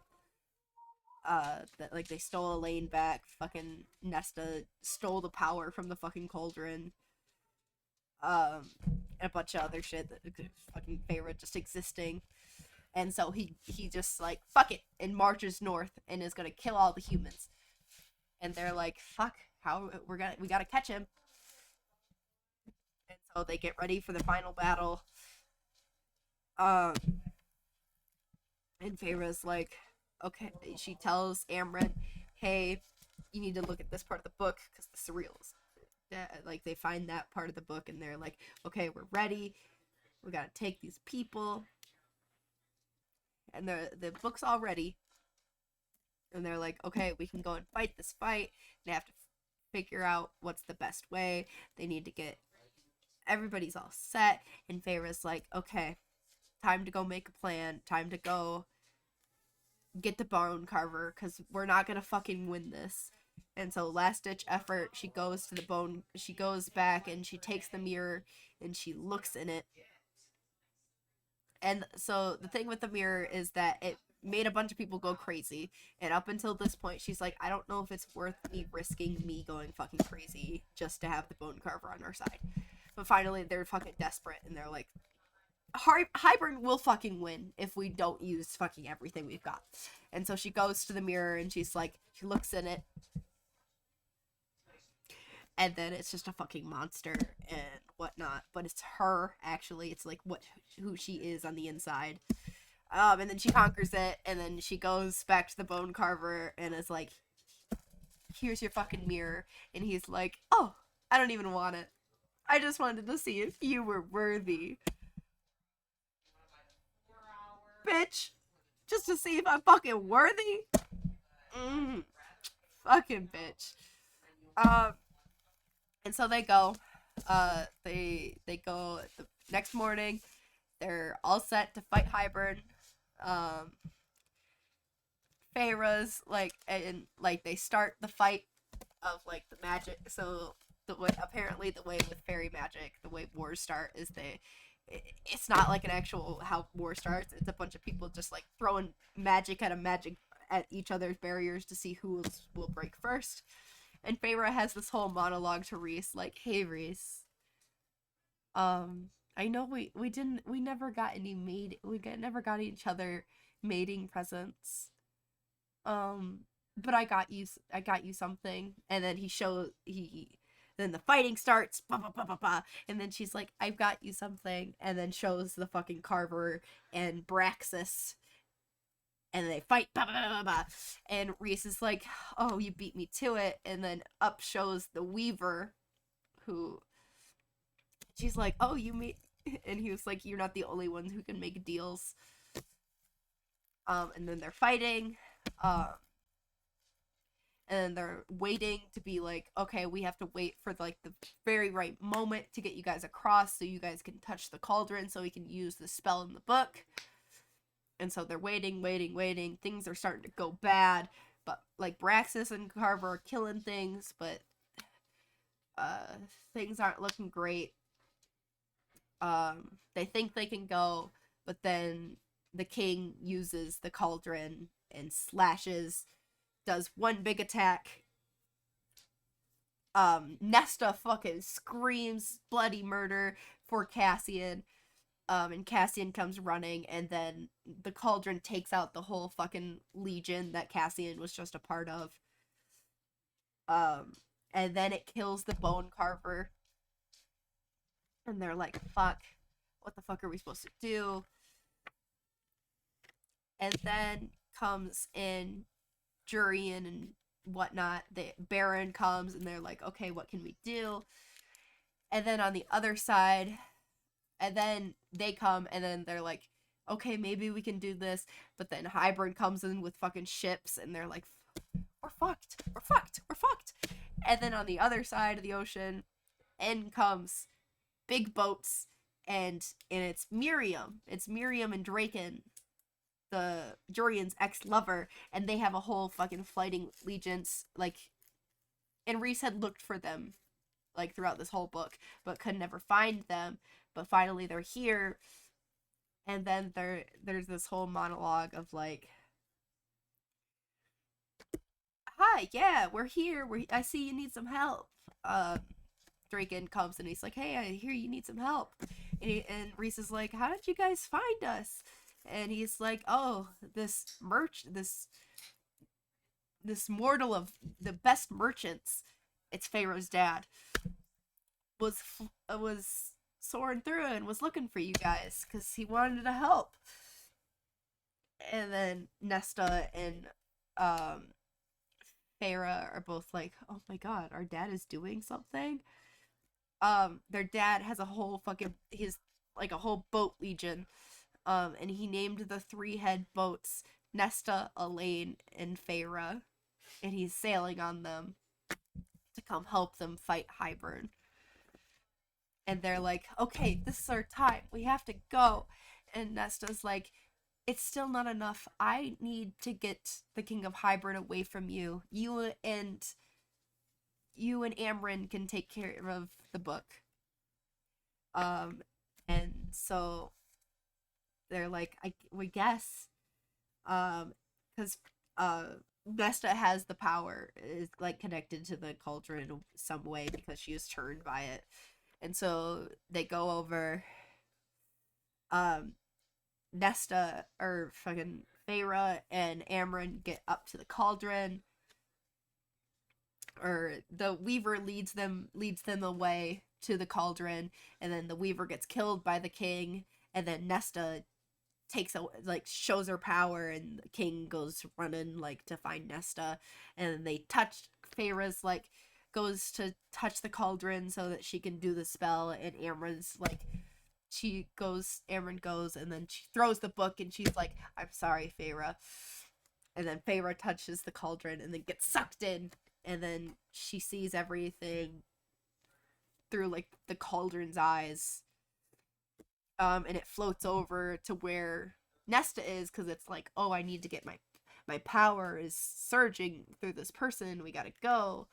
That like they stole Elaine back, fucking Nesta stole the power from the fucking cauldron, and a bunch of other shit, that fucking Feyre just existing. And so he just like, fuck it, and marches north and is gonna kill all the humans. And they're like, fuck, how we gotta catch him. And so they get ready for the final battle. And Feyre's like, okay, she tells Amren, hey, you need to look at this part of the book, because the surreals, like, they find that part of the book, and they're like, okay, we're ready, we gotta take these people, and the book's all ready, and they're like, okay, we can go and fight this fight. They have to figure out what's the best way. They need to get, everybody's all set, and Feyre's like, okay, time to go make a plan, time to go get the bone carver, because we're not gonna fucking win this. And so, last ditch effort, she goes back and she takes the mirror and she looks in it. And so the thing with the mirror is that it made a bunch of people go crazy, and up until this point she's like, I don't know if it's worth me risking me going fucking crazy just to have the bone carver on our side. But finally they're fucking desperate, and they're like, Hybern will fucking win if we don't use fucking everything we've got. And so she goes to the mirror and she's like, she looks in it, and then it's just a fucking monster and whatnot. But it's her, actually. It's like who she is on the inside. And then she conquers it, and then she goes back to the bone carver and is like, here's your fucking mirror. And he's like, oh, I don't even want it. I just wanted to see if you were worthy. Bitch. Just to see if I'm fucking worthy? Fucking bitch. And so they go. They go the next morning. They're all set to fight Hybern. Feyre's like, and like they start the fight of like the magic. So apparently the way with fairy magic, the way wars start is it's not like an actual how war starts. It's a bunch of people just like throwing magic at each other's barriers to see who will break first. And Feyre has this whole monologue to Rhys, like, hey Rhys, I know we never got never got each other mating presents, but I got you something. And then then the fighting starts, bah, bah, bah, bah, bah, and then she's like, I've got you something, and then shows the fucking Carver and Braxis, and they fight, bah, bah, bah, bah, and Rhys is like, oh, you beat me to it. And then up shows the Weaver, who she's like, oh, you made, and he was like, you're not the only one who can make deals. And then they're fighting, and they're waiting to be like, okay, we have to wait for like the very right moment to get you guys across so you guys can touch the cauldron so we can use the spell in the book. And so they're waiting. Things are starting to go bad, but like Braxis and Carver are killing things, but things aren't looking great. They think they can go, but then the king uses the cauldron and slashes, does one big attack. Nesta fucking screams bloody murder for Cassian. And Cassian comes running, and then the cauldron takes out the whole fucking legion that Cassian was just a part of. And then it kills the bone carver. And they're like, fuck, what the fuck are we supposed to do? And then comes in Jurian and whatnot. The Baron comes, and they're like, okay, what can we do? And then on the other side, and then they come, and then they're like, okay, maybe we can do this. But then Hybrid comes in with fucking ships, and they're like, we're fucked. And then on the other side of the ocean, in comes big boats, and it's Miriam. It's Miriam and Draken, the Jurian's ex-lover, and they have a whole fucking fighting legions, like, and Reese had looked for them, like, throughout this whole book, but could never find them, but finally they're here, and then there's this whole monologue of, like, hi, yeah, we're here, I see you need some help. Draken comes and he's like, hey, I hear you need some help. And Reese is like, how did you guys find us? And he's like, oh, this mortal of the best merchants, it's Pharaoh's dad, was soaring through and was looking for you guys because he wanted to help. And then Nesta and Farah are both like, oh my god, our dad is doing something. Their dad has a whole boat legion. And he named the 3 head boats Nesta, Elaine, and Farah. And he's sailing on them to come help them fight Hybern. And they're like, okay, this is our time. We have to go. And Nesta's like, it's still not enough. I need to get the King of Hybern away from you. You and Amryn can take care of the book. And so they're like, we guess, because Nesta has the power, is like connected to the cauldron in some way because she is turned by it, and so they go over. Nesta or fucking Farah and Amryn get up to the cauldron, or the Weaver leads them away to the cauldron, and then the Weaver gets killed by the king, and then Nesta shows her power, and the king goes running like to find Nesta, and they touch Farah's goes to touch the cauldron so that she can do the spell, and Amryn's like, Amryn goes, and then she throws the book, and she's like, I'm sorry, Farah. And then Farah touches the cauldron and then gets sucked in, and then she sees everything through like the cauldron's eyes. And it floats over to where Nesta is, because it's like, oh, I need to get my power is surging through this person. We gotta go.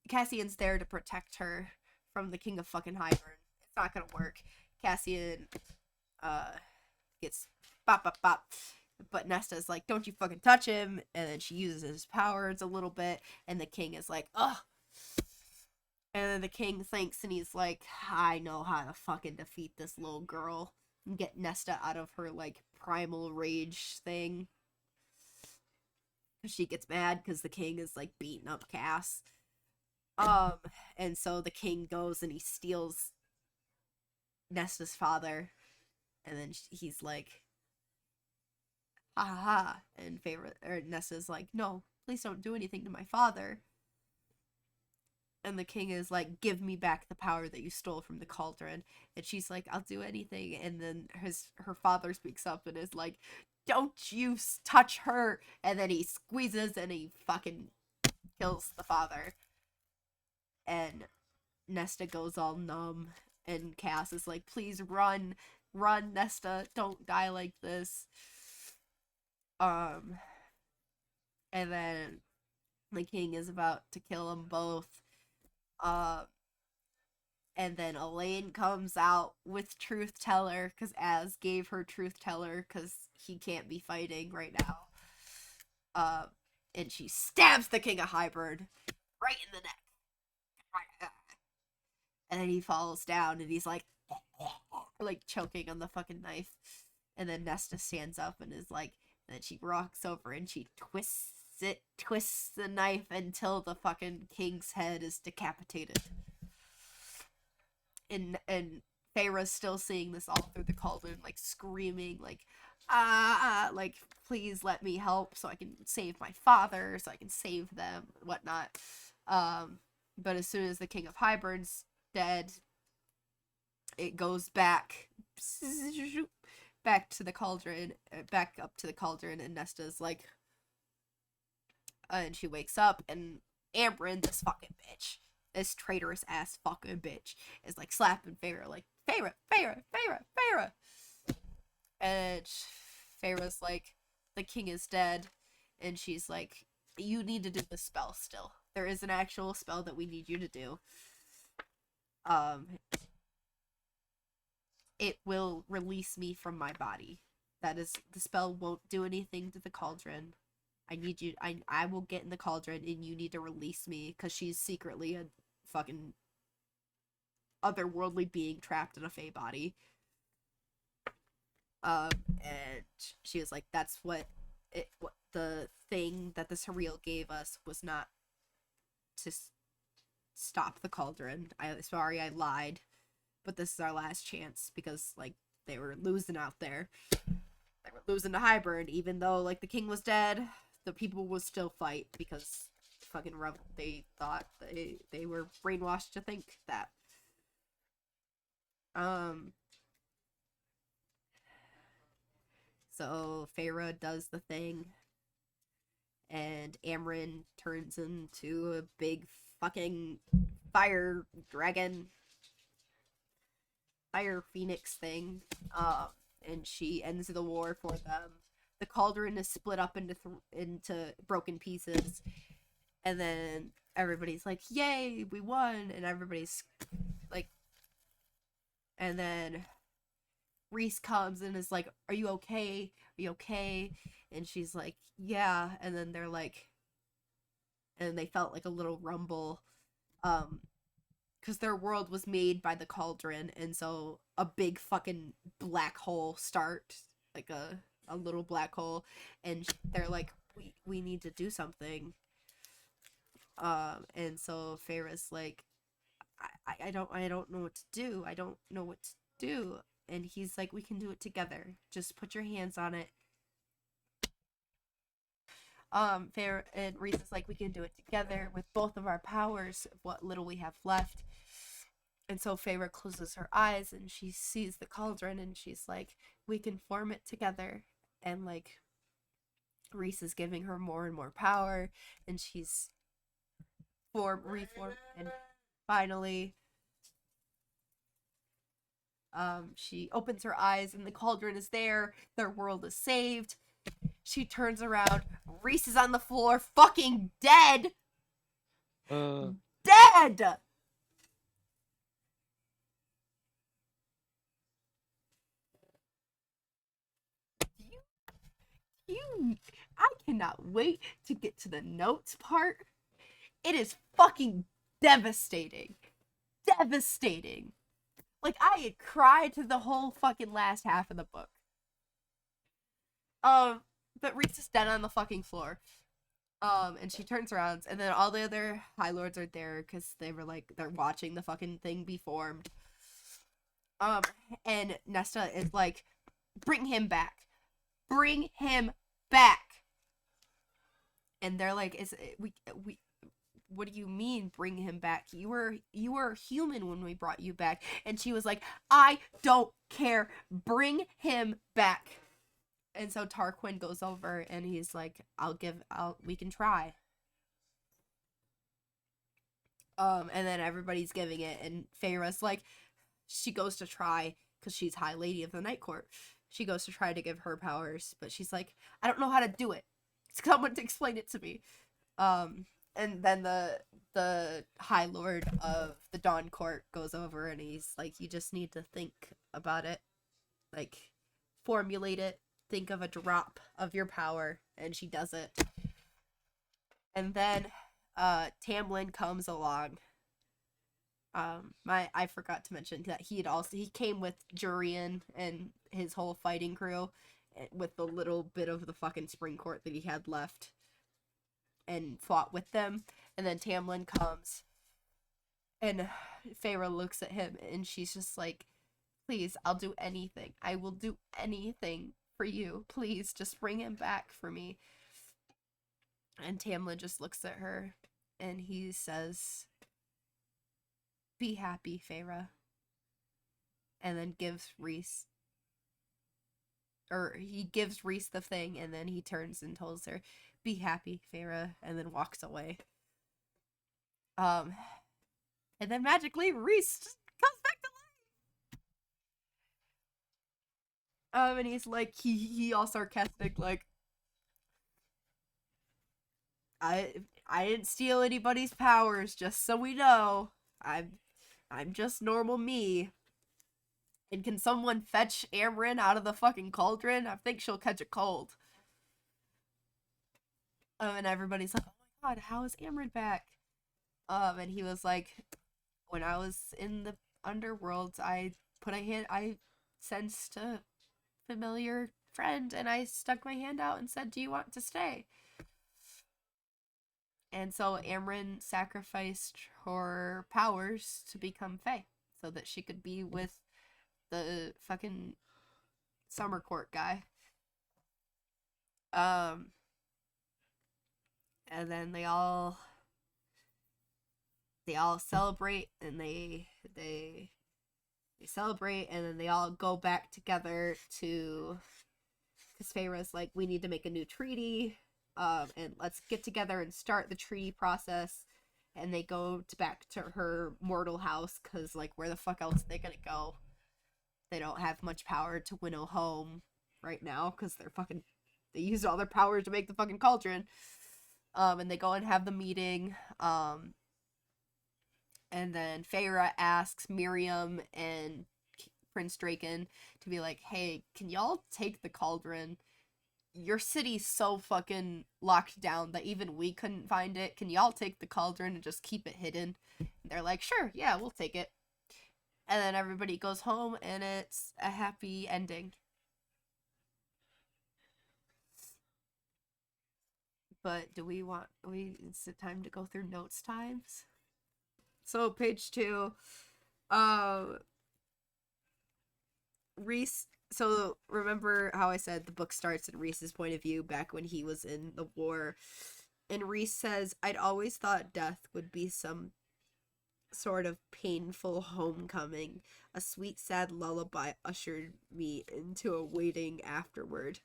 Cassian's there to protect her from the King of fucking Hybern. It's not gonna work. Cassian gets bop bop bop, but Nesta's like, don't you fucking touch him. And then she uses his powers a little bit, and the king is like, ugh. And then the king thinks, and he's like, I know how to fucking defeat this little girl and get Nesta out of her like primal rage thing. She gets mad because the king is like beating up Cass. And so the king goes and he steals Nesta's father, and then he's like, ha ha ha. And Nesta's like, no, please don't do anything to my father. And the king is like, give me back the power that you stole from the cauldron. And she's like, I'll do anything. And then her father speaks up and is like, don't you touch her. And then he squeezes and he fucking kills the father. And Nesta goes all numb. And Cass is like, please run. Run, Nesta. Don't die like this. And then the king is about to kill them both. And then Elaine comes out with Truth Teller, because Az gave her Truth Teller, because he can't be fighting right now. And she stabs the King of Hybrid right in the neck. And then he falls down, and he's like choking on the fucking knife. And then Nesta stands up and is like, and then she rocks over and she twists the knife until the fucking king's head is decapitated. And Feyre's still seeing this all through the cauldron, like screaming, like, like, please let me help so I can save my father, so I can save them, whatnot. But as soon as the King of Hybrid's dead, it goes back to the cauldron, back up to the cauldron, and Nesta's like, and she wakes up, and Amberyn, this fucking bitch, this traitorous ass fucking bitch, is like slapping Feyre, like, Feyre. And Feyre's like, the king is dead, and she's like, you need to do the spell still. There is an actual spell that we need you to do. It will release me from my body. That is, the spell won't do anything to the cauldron. I need you, I will get in the cauldron, and you need to release me, because she's secretly a fucking otherworldly being trapped in a Fey body. And she was like, that's what the thing that the surreal gave us was not to stop the cauldron. Sorry, I lied, but this is our last chance, because, like, they were losing out there. They were losing to Hybrid, even though, like, the king was dead, the people would still fight, because fucking they thought they were brainwashed to think that. So Feyre does the thing, and Amberyn turns into a big fucking fire dragon, fire phoenix thing, and she ends the war for them. The cauldron is split up into broken pieces, and then everybody's like, yay, we won, and everybody's like, and then Rhys comes and is like, are you okay? Are you okay? And she's like, yeah. And then they're like, and they felt like a little rumble, because their world was made by the cauldron, and so a big fucking black hole like a little black hole, and they're like, we need to do something. And so Feyre's like, I don't know what to do. I don't know what to do. And he's like, we can do it together. Just put your hands on it. Feyre and Rhys is like, we can do it together with both of our powers, what little we have left. And so Feyre closes her eyes and she sees the cauldron, and she's like, we can form it together. And like, Rhys is giving her more and more power, and she's reformed, and finally she opens her eyes and the cauldron is there. Their world is saved. She turns around. Rhys is on the floor, fucking dead. Dead. I cannot wait to get to the notes part. It is fucking devastating. Devastating. Like, I had cried to the whole fucking last half of the book. But Rhys is dead on the fucking floor. And she turns around, and then all the other High Lords are there, because they were like, they're watching the fucking thing be formed. And Nesta is like, bring him back. Bring him back. And they're like, what do you mean bring him back? You were human when we brought you back. And she was like, I don't care. Bring him back. And so Tarquin goes over and he's like, we can try. And then everybody's giving it, and Feyre's like, she goes to try, because she's High Lady of the Night Court. She goes to try to give her powers, but she's like, I don't know how to do it. Someone to explain it to me. And then the High Lord of the Dawn Court goes over and he's like, you just need to think about it. Like, formulate it. Think of a drop of your power. And she does it. And then Tamlin comes along. I forgot to mention that he came with Jurian and his whole fighting crew with the little bit of the fucking spring court that he had left, and fought with them. And then Tamlin comes, and Feyre looks at him, and she's just like, please, I'll do anything. I will do anything for you. Please, just bring him back for me. And Tamlin just looks at her, and he says, be happy, Feyre. And then gives Rhys, the thing, and then he turns and tells her, be happy, Feyre, and then walks away. And then magically Rhys comes back to life. And he's like, he all sarcastic, like, I didn't steal anybody's powers, just so we know. I'm just normal me. And can someone fetch Amryn out of the fucking cauldron? I think she'll catch a cold. And everybody's like, oh my god, how is Amryn back? And he was like, when I was in the underworld, I sensed a familiar friend, and I stuck my hand out and said, do you want to stay? And so Amryn sacrificed her powers to become Fae, so that she could be with the fucking summer court guy. And then they all celebrate, and they celebrate, and then they all go back together to, because Feyre's like, we need to make a new treaty, and let's get together and start the treaty process. And they go back to her mortal house, because, like, where the fuck else are they gonna go? They don't have much power to winnow home right now, because they used all their power to make the fucking cauldron. And they go and have the meeting, and then Feyre asks Miriam and Prince Draken to be like, hey, can y'all take the cauldron? Your city's so fucking locked down that even we couldn't find it. Can y'all take the cauldron and just keep it hidden? And they're like, sure, yeah, we'll take it. And then everybody goes home, and it's a happy ending. But is it time to go through notes times? So page 2, Rhys, so remember how I said the book starts in Rhys's point of view back when he was in the war, and Rhys says, I'd always thought death would be some sort of painful homecoming. A sweet sad lullaby ushered me into a waiting afterward.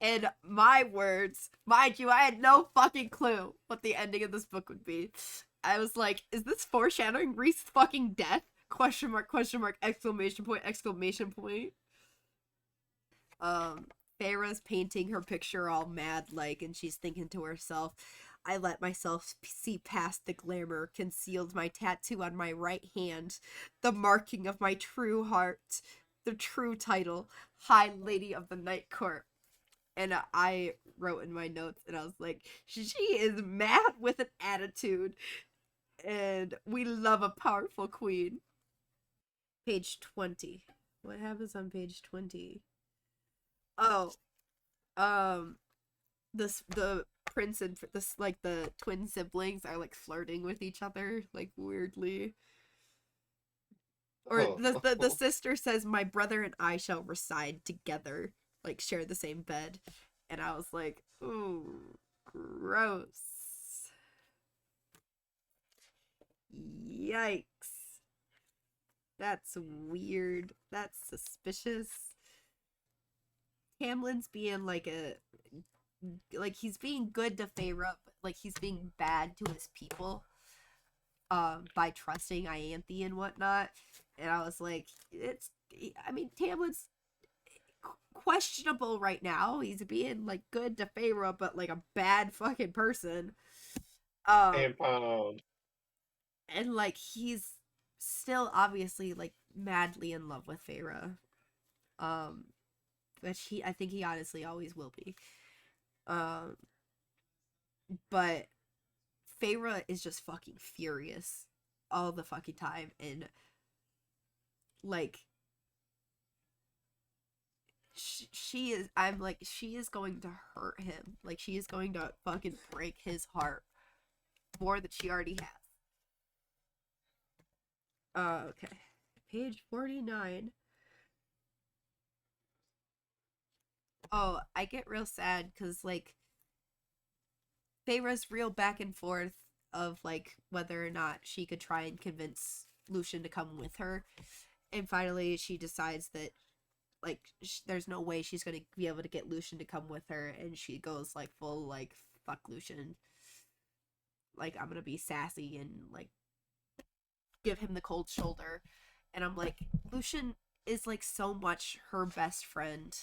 In my words, mind you, I had no fucking clue what the ending of this book would be. I was like, is this foreshadowing Rhys' fucking death? Question mark, exclamation point, exclamation point. Feyre's painting her picture all mad-like, and she's thinking to herself, I let myself see past the glamour, concealed my tattoo on my right hand, the marking of my true heart, the true title, High Lady of the Night Court. And I wrote in my notes, and I was like, she is mad with an attitude, and we love a powerful queen. Page 20. What happens on page 20? Oh, the prince and the twin siblings are like flirting with each other, like, weirdly. Or the sister says, my brother and I shall reside together, like, share the same bed. And I was like, ooh, gross. Yikes. That's weird. That's suspicious. Tamlin's being like he's being good to Feyre, but like he's being bad to his people by trusting Ianthe and whatnot. And I was like, I mean, Tamlin's questionable right now. He's being like good to Feyre, but like a bad fucking person. And pound. And like he's still obviously like madly in love with Feyre. Um, which I think he honestly always will be. Um, but Feyre is just fucking furious all the fucking time, and like she is. I'm like, she is going to hurt him. Like she is going to fucking break his heart more than she already has. Okay, page 49. Oh, I get real sad because like Feyre's real back and forth of like whether or not she could try and convince Lucian to come with her, and finally she decides that like there's no way she's gonna be able to get Lucian to come with her, and she goes like full like fuck Lucian, like I'm gonna be sassy and like give him the cold shoulder. And I'm like, Lucian is like so much her best friend,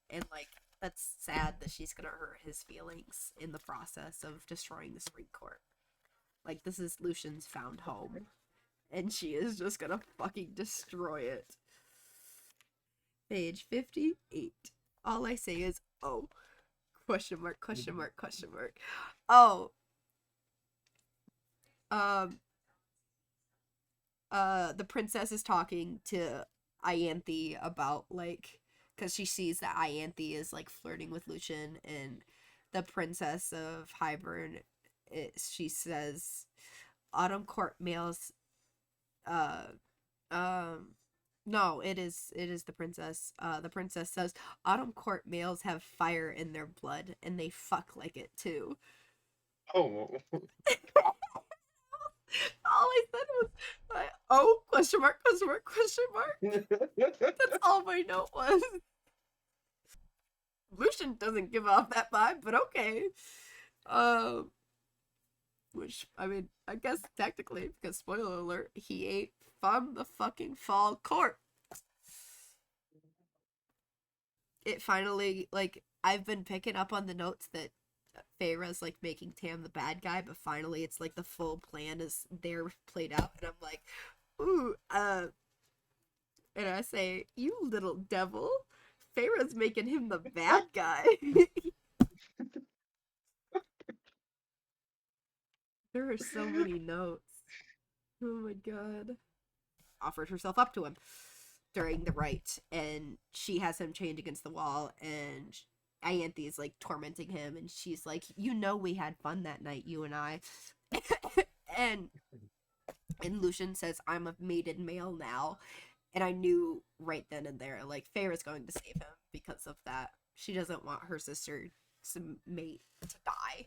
and like that's sad that she's gonna hurt his feelings in the process of destroying the Spring Court. Like this is Lucian's found home, and she is just gonna fucking destroy it. Page 58. All I say is, oh. Question mark, question mark, question mark. Oh. The princess is talking to Ianthe about, like, because she sees that Ianthe is, like, flirting with Lucian, and the princess of Hybern, she says, Autumn Court males, no, it is the princess. The princess says, Autumn Court males have fire in their blood, and they fuck like it, too. Oh. All I said was, oh, question mark, question mark, question mark. That's all my note was. Lucian doesn't give off that vibe, but okay. Which, I mean, I guess technically, because spoiler alert, he ate from the fucking fall court. It finally, like, I've been picking up on the notes that Feyre's like making Tam the bad guy, but finally it's like the full plan is there played out, and I'm like, ooh, and I say, you little devil, Feyre's making him the bad guy. There are so many notes. Oh my god. Offers herself up to him during the rite, and she has him chained against the wall, and Ianthe is like tormenting him, and she's like, you know we had fun that night, you and I. and Lucian says, I'm a mated male now. And I knew right then and there, like, Feyre's going to save him because of that. She doesn't want her sister's mate to die.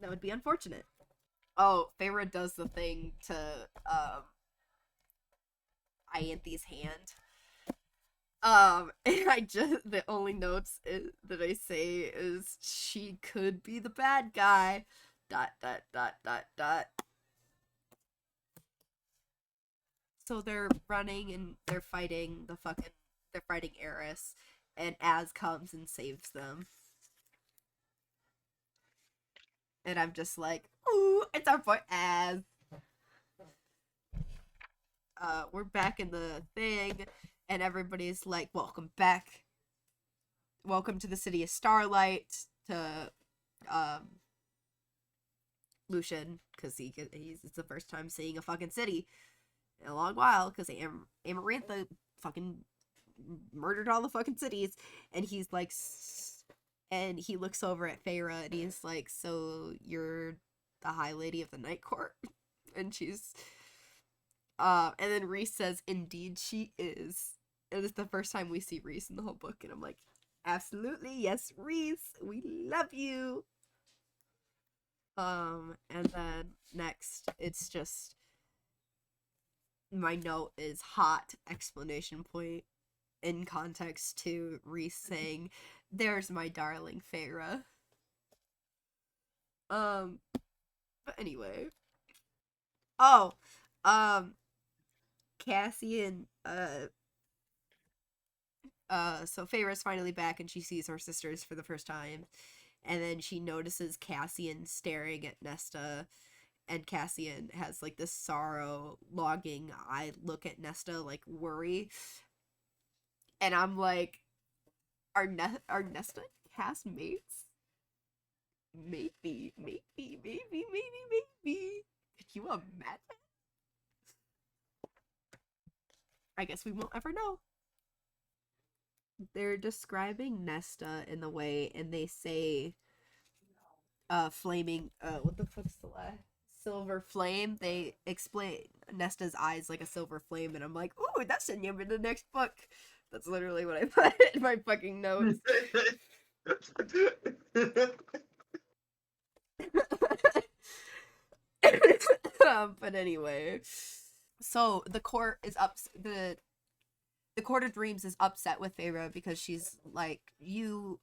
That would be unfortunate. Oh, Feyre does the thing to Ianthe's hand. And I just, the only notes that I say is, she could be the bad guy. ... So they're running and they're fighting they're fighting Eris, and Az comes and saves them. And I'm just like, ooh, it's our boy Az. We're back in the thing, and everybody's like, welcome back. Welcome to the city of Starlight, to Lucian, because it's the first time seeing a fucking city in a long while, because Amarantha fucking murdered all the fucking cities, and he's like, and he looks over at Feyre, and he's like, so you're the High Lady of the Night Court? And she's, and then Rhys says, indeed she is. And it's the first time we see Rhys in the whole book, and I'm like, absolutely, yes, Rhys, we love you. And then next, it's just, my note is hot, exclamation point, in context to Reese saying, "There's my darling Feyre." But anyway. Oh, Cassian, so Feyre's finally back and she sees her sisters for the first time. And then she notices Cassian staring at Nesta, and Cassian has like this sorrow, longing eye look at Nesta, like worry. And I'm like, are Nesta and Cass mates? Maybe. Could you imagine? I guess we won't ever know. They're describing Nesta in the way, and they say, flaming, what the fuck's the last? Silver flame. They explain Nesta's eyes like a silver flame, and I'm like, ooh, that's the name of the next book. That's literally what I put in my fucking notes. But anyway, so the court is up. The Court of Dreams is upset with Feyre because she's like, you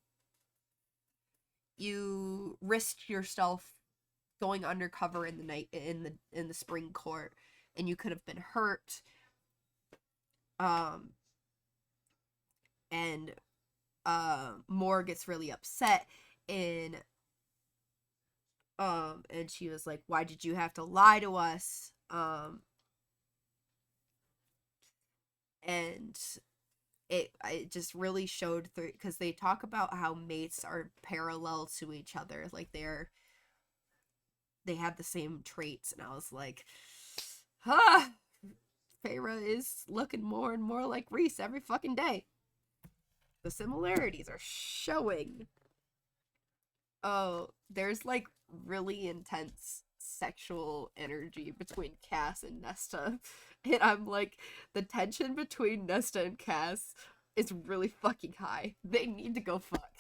risked yourself going undercover in the night in the spring court, and you could have been hurt. And Moore gets really upset, and she was like, why did you have to lie to us? And it just really showed through, because they talk about how mates are parallel to each other, like they have the same traits, and I was like, Feyre is looking more and more like Reese every fucking day. The similarities are showing. Oh, there's like really intense sexual energy between Cass and Nesta. And I'm like, the tension between Nesta and Cass is really fucking high. They need to go fuck.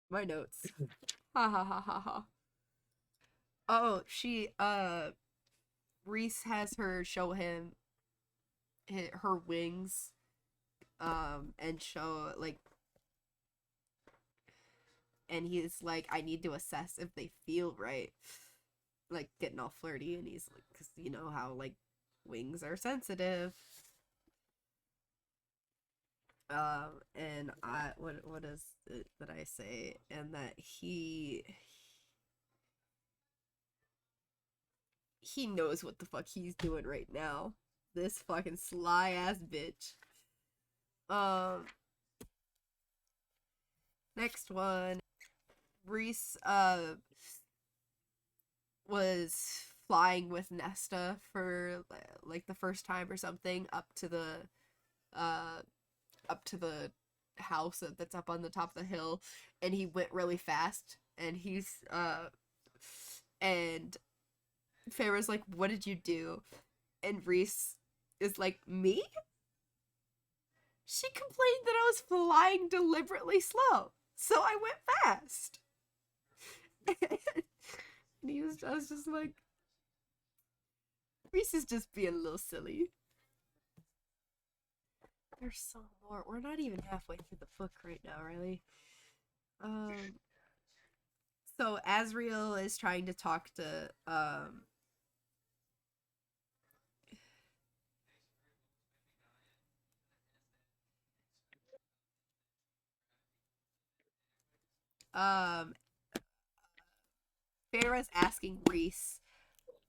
My notes. Ha ha ha ha ha. Oh, Reese has her show him her wings, and show, like, and he's like, I need to assess if they feel right, like getting all flirty, and he's like, because you know how like wings are sensitive. And what is it that I say, and that he knows what the fuck he's doing right now. This fucking sly ass bitch. Next one. Reese was flying with Nesta for like the first time or something up to the house that's up on the top of the hill, and he went really fast, and and Feyre's like, what did you do? And Reese is like, me? She complained that I was flying deliberately slow, so I went fast. And I was just like, Reese is just being a little silly. There's some more. We're not even halfway through the book right now, really. So Asriel is trying to talk to Feyre's asking Reese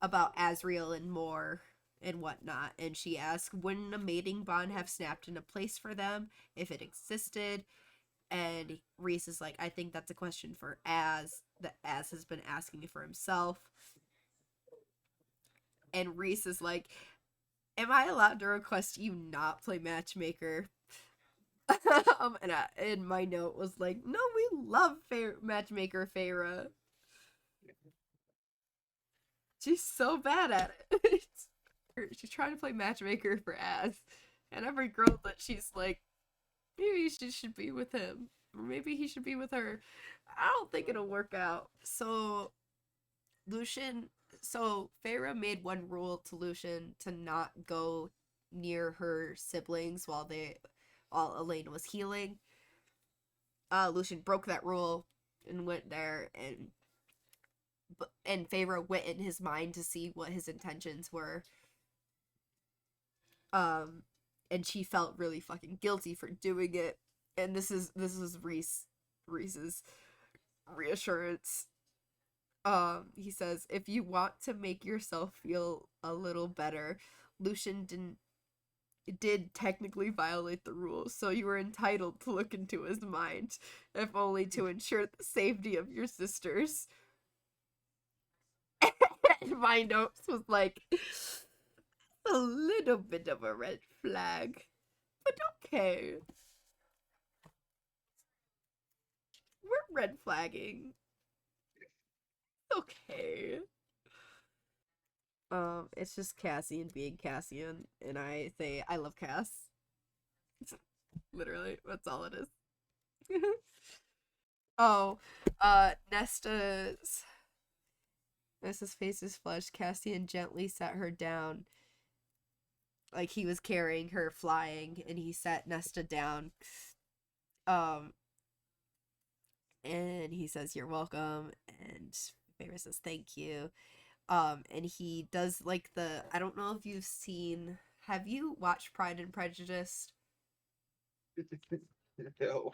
about Asriel and Moore and whatnot, and she asks, wouldn't a mating bond have snapped into place for them if it existed? And Reese is like, I think that's a question for Az, that Az has been asking for himself. And Reese is like, am I allowed to request you not play matchmaker? And my note was like, no, we love matchmaker Feyre. She's so bad at it. She's trying to play matchmaker for Az, and every girl that she's like, maybe she should be with him, or maybe he should be with her, I don't think it'll work out. So Feyre made one rule to Lucian to not go near her siblings while Elaine was healing. Lucian broke that rule and went there, and Feyre went in his mind to see what his intentions were. And she felt really fucking guilty for doing it. And this is Reese's reassurance. He says, if you want to make yourself feel a little better, Lucian did technically violate the rules, so you were entitled to look into his mind, if only to ensure the safety of your sisters. And my notes was like, a little bit of a red flag, but okay. We're red flagging. Okay. It's just Cassian being Cassian, and I say I love Cass. Literally, that's all it is. Oh, Nesta's face is flushed. Cassian gently set her down, like he was carrying her flying, and he set Nesta down. And he says, "You're welcome," and Feyre says, "Thank you." And he does like I don't know if you've seen. Have you watched Pride and Prejudice? No.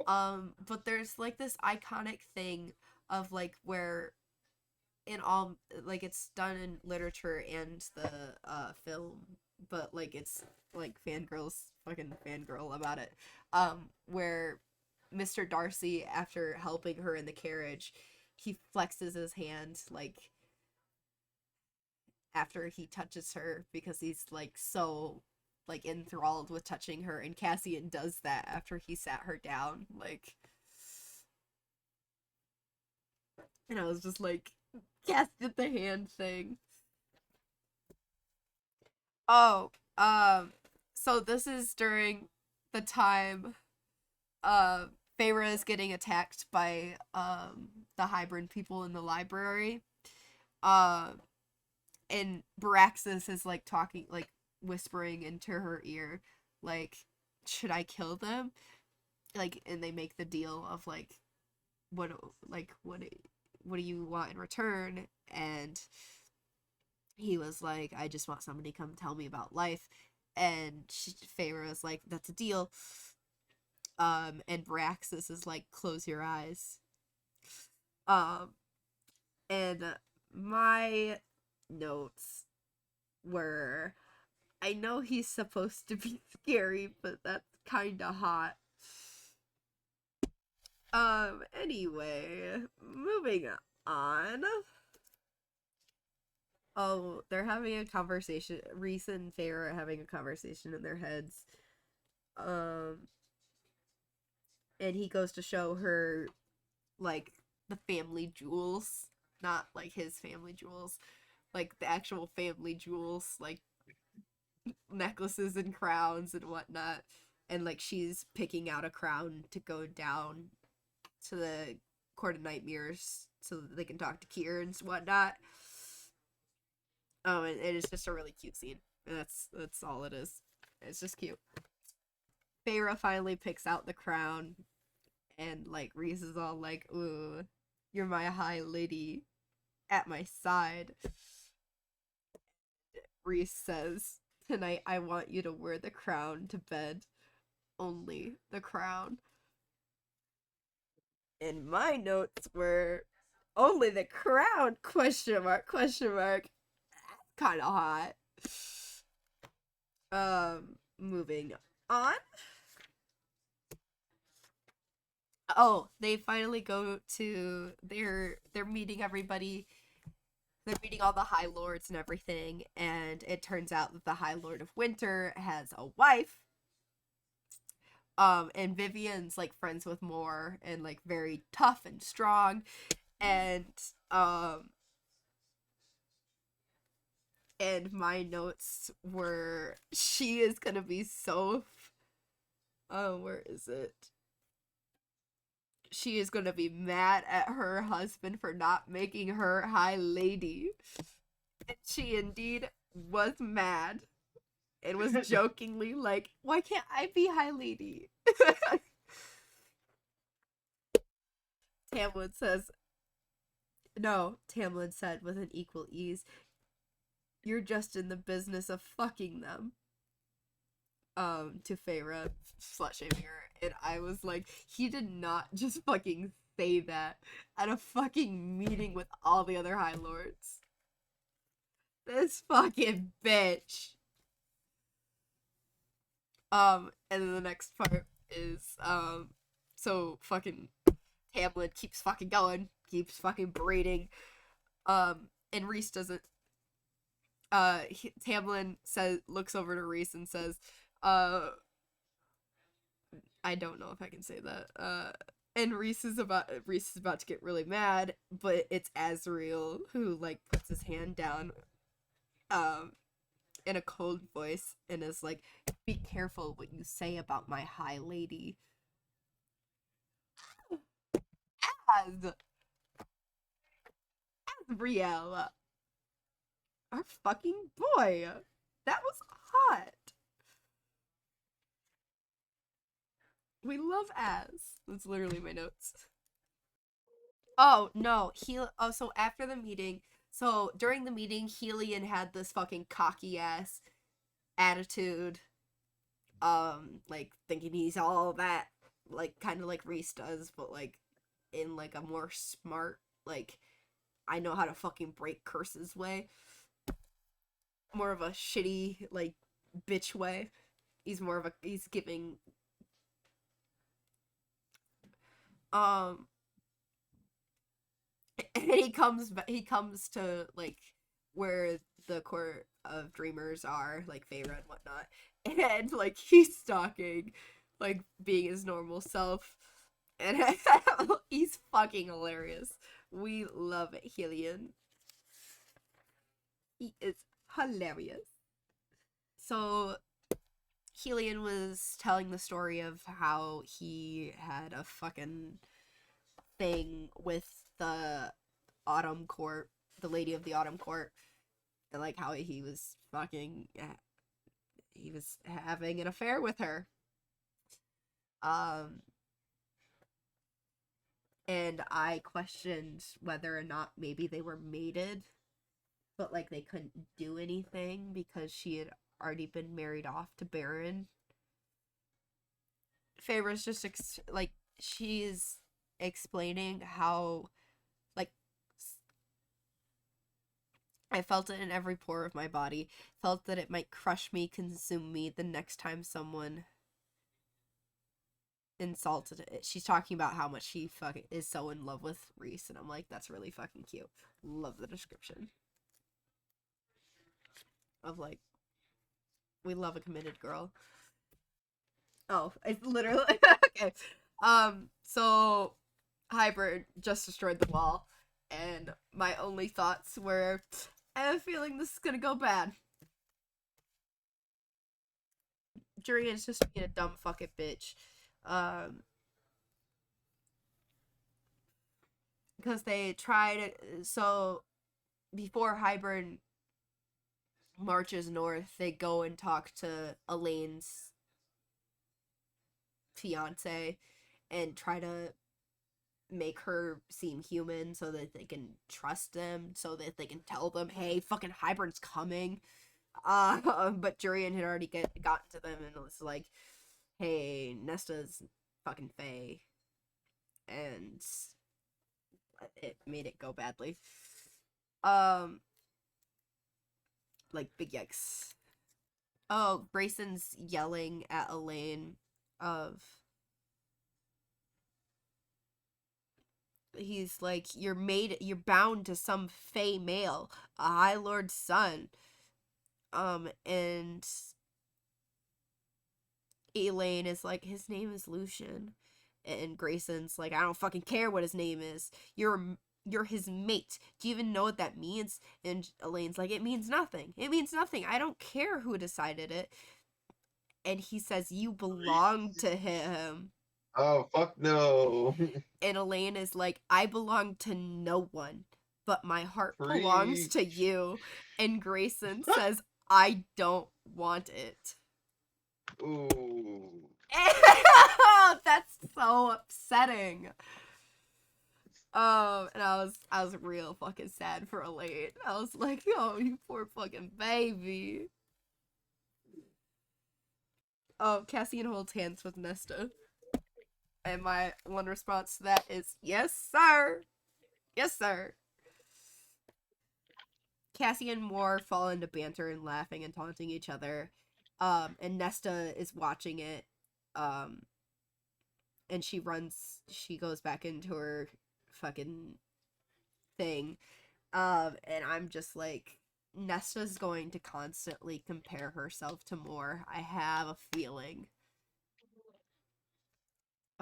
But there's like this iconic thing of like where in all, like, it's done in literature and the film, but like it's like fucking fangirl about it. Where Mr. Darcy, after helping her in the carriage, he flexes his hand like after he touches her because he's like so like enthralled with touching her, and Cassian does that after he sat her down, like, and I was just like, Cass did the hand thing. Oh, so this is during the time Feyre is getting attacked by the Hybrid people in the library. And Baraxis is like talking, like whispering into her ear, like, should I kill them? Like, and they make the deal of like, what do you want in return? And he was like, I just want somebody to come tell me about life. And Feyre was like, that's a deal. And Baraxis is like, close your eyes. And my notes were, I know he's supposed to be scary, but that's kinda hot. Anyway, moving on. Oh, they're having a conversation. Reese and Feyre are having a conversation in their heads. And he goes to show her, like, the family jewels. Not, like, his family jewels. Like, the actual family jewels. Like, necklaces and crowns and whatnot. And, like, she's picking out a crown to go down to the Court of Nightmares so that they can talk to Kier and whatnot. And it's just a really cute scene. And that's all it is. It's just cute. Feyre finally picks out the crown, and like Reese is all like, "Ooh, you're my high lady at my side." Reese says, "Tonight I want you to wear the crown to bed. Only the crown." And my notes were, only the crown, question mark, question mark. Kind of hot. Moving on. Oh, they finally go to, they're meeting everybody. They're meeting all the High Lords and everything, and it turns out that the High Lord of Winter has a wife. And Vivian's like friends with Moore and like very tough and strong, and my notes were, she is gonna be so where is it? She is gonna be mad at her husband for not making her high lady. And she indeed was mad. and was jokingly like, "Why can't I be High Lady?" Tamlin says, "No," Tamlin said with an equal ease. "You're just in the business of fucking them." To Feyre, slut shaming her, and I was like, he did not just fucking say that at a fucking meeting with all the other High Lords. This fucking bitch. And then the next part is, so fucking Tamlin keeps fucking going, keeps fucking braiding, and Rhys doesn't, Tamlin looks over to Rhys and says, I don't know if I can say that, and Rhys is about to get really mad, but it's Azriel who, like, puts his hand down, in a cold voice and is like, "Be careful what you say about my High Lady." Azriel, our fucking boy, that was hot. We love Az. That's literally my notes. Oh no, so after the meeting, so during the meeting, Helion had this fucking cocky ass attitude, like thinking he's all that, like kind of like Rhys does, but like in like a more smart, like, I know how to fucking break curses way, more of a shitty, like, bitch way. He's giving, um and he comes to, like, where the court of dreamers are, like Feyre and whatnot, and like he's stalking, like being his normal self, and he's fucking hilarious. We love Helion. He is hilarious. So Helion was telling the story of how he had a fucking thing with the Autumn Court, the Lady of the Autumn Court, and like how he was having an affair with her. And I questioned whether or not maybe they were mated, but like they couldn't do anything because she had already been married off to Baron. Feyre's just like, she's explaining how, like, I felt it in every pore of my body, felt that it might crush me, consume me the next time someone insulted it. She's talking about how much she fucking is so in love with Rhys, and I'm like, that's really fucking cute. Love the description of, like, we love a committed girl. Oh, it's literally okay. So Hybrid just destroyed the wall, and my only thoughts were, I have a feeling this is gonna go bad. Jurian's just being a dumb fucking bitch. Because they tried, so before Hybrid marches north, they go and talk to Elaine's fiance and try to make her seem human so that they can trust them, so that they can tell them, hey, fucking Hybrid's coming. But Jurian had already gotten to them and was like, hey, Nesta's fucking Fae. And it made it go badly. Like, big yikes. Oh, Grayson's yelling at Elaine of, he's like, you're bound to some Fae male, a High Lord's son. And Elaine is like, his name is Lucian. And Grayson's like, I don't fucking care what his name is. You're his mate. Do you even know what that means? And Elaine's like, it means nothing. It means nothing. I don't care who decided it. And he says, you belong to him. Oh, fuck no. And Elaine is like, I belong to no one, but my heart belongs to you. And Grayson says, I don't want it. Ooh. That's so upsetting. And I was real fucking sad for Elaine. I was like, yo, you poor fucking baby. Oh, Cassian holds hands with Nesta. And my one response to that is, yes, sir. Yes, sir. Cassie and Moore fall into banter and laughing and taunting each other. And Nesta is watching it. And she goes back into her fucking thing. And I'm just like, Nesta's going to constantly compare herself to Moore. I have a feeling.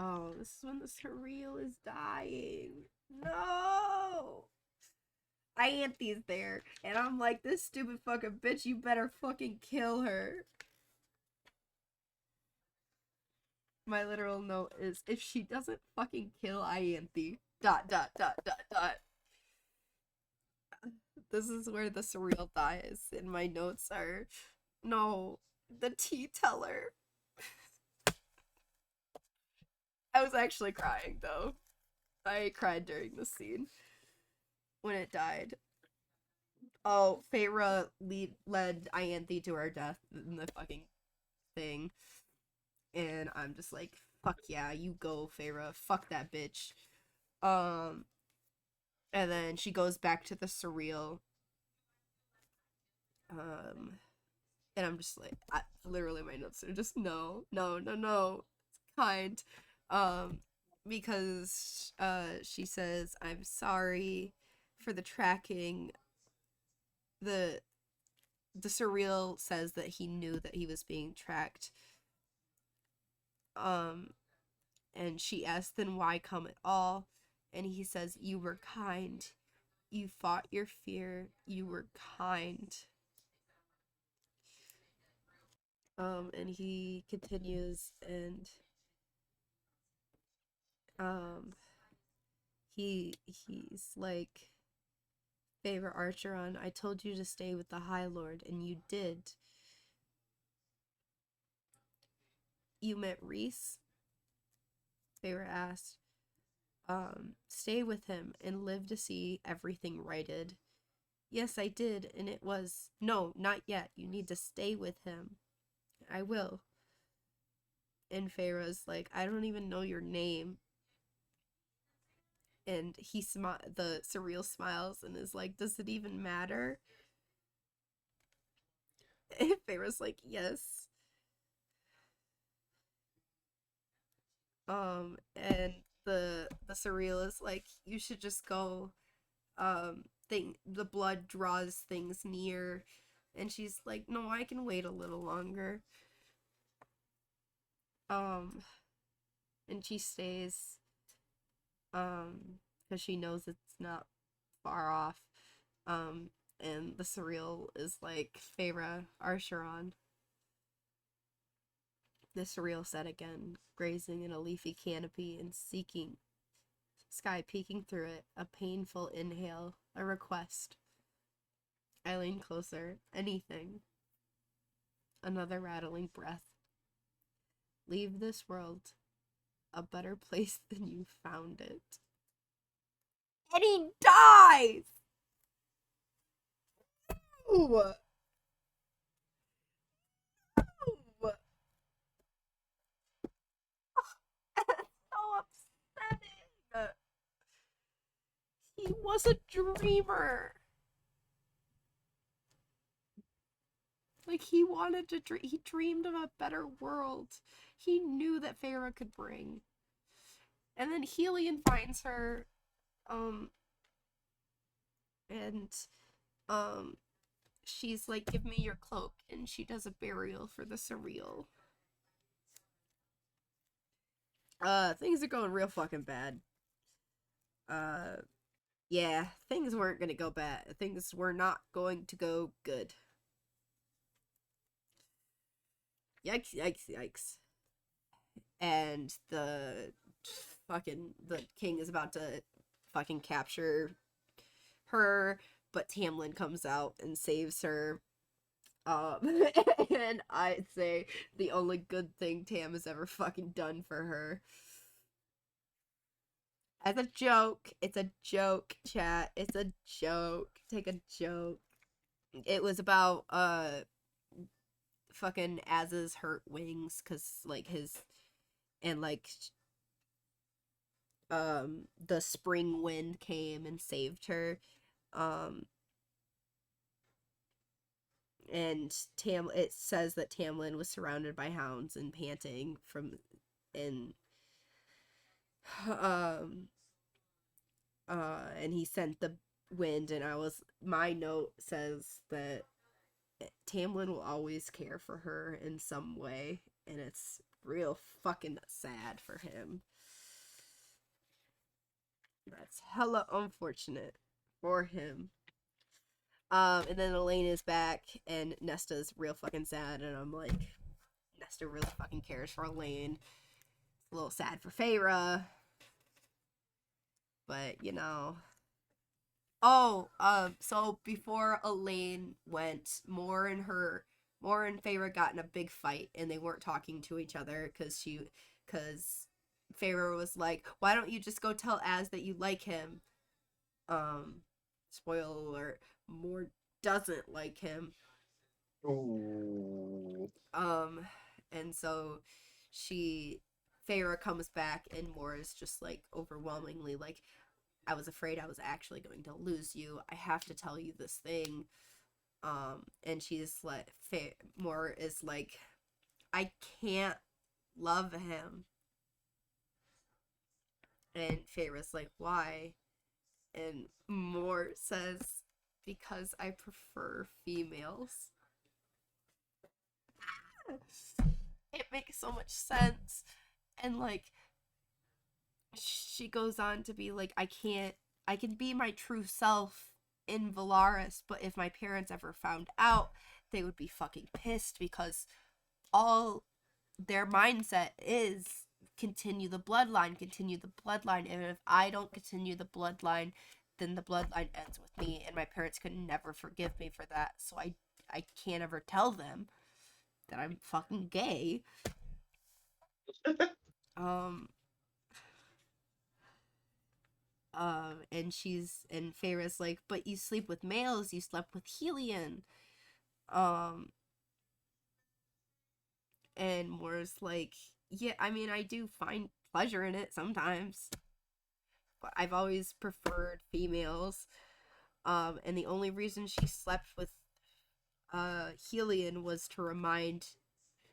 Oh, this is when the surreal is dying. No! Ianthe's there, and I'm like, this stupid fucking bitch, you better fucking kill her. My literal note is, if she doesn't fucking kill Ianthe, ... This is where the surreal dies, and my notes are, no, the tea teller. I was actually crying, though. I cried during the scene when it died. Oh, Feyre led Ianthe to her death in the fucking thing. And I'm just like, fuck yeah, you go, Feyre. Fuck that bitch. And then she goes back to the surreal. And I'm just like, literally my notes are just no. It's kind. Because she says, I'm sorry for the tracking. The surreal says that he knew that he was being tracked. And she asks, then why come at all? And he says, you were kind. You fought your fear. You were kind. And he continues, and he's like, Favor Archeron, I told you to stay with the High Lord, and you did. You met Reese? Favor asked. Stay with him and live to see everything righted. Yes, I did, and it was, no, not yet. You need to stay with him. I will. And Feyre's like, I don't even know your name. And the surreal smiles and is like, does it even matter? And Feyre's like, yes. And the surreal is like, you should just go. The blood draws things near. And she's like, no, I can wait a little longer. And she stays, because she knows it's not far off. And the surreal is like, Feyre Archeron. The surreal said again, grazing in a leafy canopy and seeking sky peeking through it, a painful inhale, a request. I lean closer. Anything. Another rattling breath. Leave this world a better place than you found it. And he dies! Ooh. Ooh. That's so upsetting. He was a dreamer. Like, he wanted to he dreamed of a better world. He knew that Feyre could bring. And then Helion finds her, and, she's like, give me your cloak, and she does a burial for the surreal. Things are going real fucking bad. Yeah, things weren't gonna go bad. Things were not going to go good. Yikes, yikes, yikes. And the king is about to fucking capture her, but Tamlin comes out and saves her. And I'd say the only good thing Tam has ever fucking done for her. As a joke. It's a joke, chat. It's a joke. Take a joke. It was about fucking Az's hurt wings, cause like his and like the spring wind came and saved her. And it says that Tamlin was surrounded by hounds and panting from and and he sent the wind, and my note says that Tamlin will always care for her in some way, and it's real fucking sad for him. That's hella unfortunate for him. And then Elaine is back, and Nesta's real fucking sad, and I'm like, Nesta really fucking cares for Elaine. It's a little sad for Feyre, but you know. Oh, so before Elaine went, Moore and Feyre got in a big fight, and they weren't talking to each other because Feyre was like, "Why don't you just go tell Az that you like him?" Spoiler alert, Moore doesn't like him. Ooh. And so Feyre comes back, and Moore is just like overwhelmingly like, I was afraid I was actually going to lose you. I have to tell you this thing. And she's like, Moore is like, I can't love him. And Feyre's like, why? And Moore says, because I prefer females. It makes so much sense. And like, she goes on to be like, I can be my true self in Valaris, but if my parents ever found out, they would be fucking pissed, because all their mindset is continue the bloodline, and if I don't continue the bloodline, then the bloodline ends with me, and my parents could never forgive me for that, so I can't ever tell them that I'm fucking gay. And Feyre's like, but you sleep with males, you slept with Helion. And Moore's like, yeah, I mean, I do find pleasure in it sometimes, but I've always preferred females. And the only reason she slept with Helion was to remind,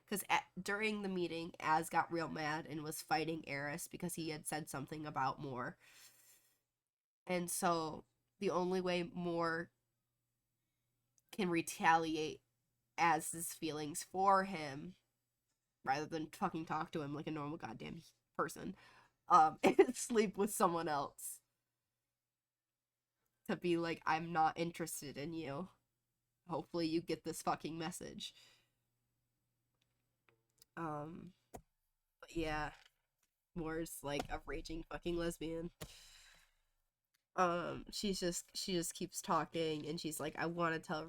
because during the meeting, Az got real mad and was fighting Eris because he had said something about Moore. And so the only way Moore can retaliate Az's feelings for him, rather than fucking talk to him like a normal goddamn person, is sleep with someone else. To be like, I'm not interested in you. Hopefully you get this fucking message. But yeah, Moore's like a raging fucking lesbian. She just keeps talking, and she's like, I want to tell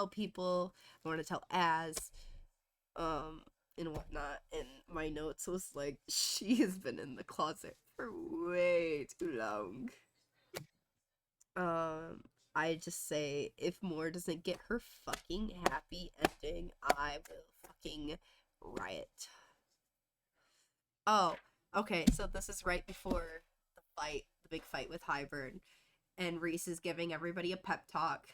people, I want to tell Az, and whatnot. And my notes was like, she has been in the closet for way too long. I just say, if Moore doesn't get her fucking happy ending, I will fucking riot. Oh, okay, so this is right before the big fight with Hybern, and Rhys is giving everybody a pep talk.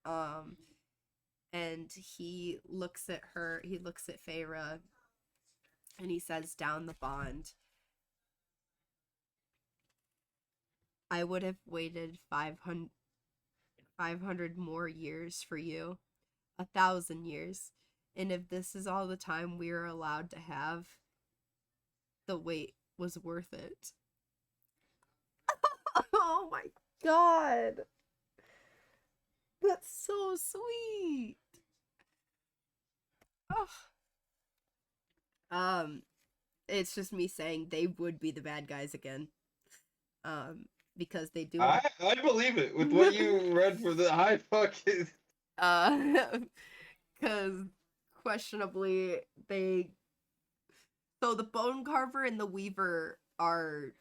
And he looks at Feyre, and he says, down the bond, I would have waited 500 more years for you, 1,000 years, and if this is all the time we are allowed to have, the wait was worth it. Oh my god, that's so sweet. Oh. It's just me saying they would be the bad guys again. Because they do. I believe it with what you read for the high fucking. Because questionably so the bone carver and the weaver are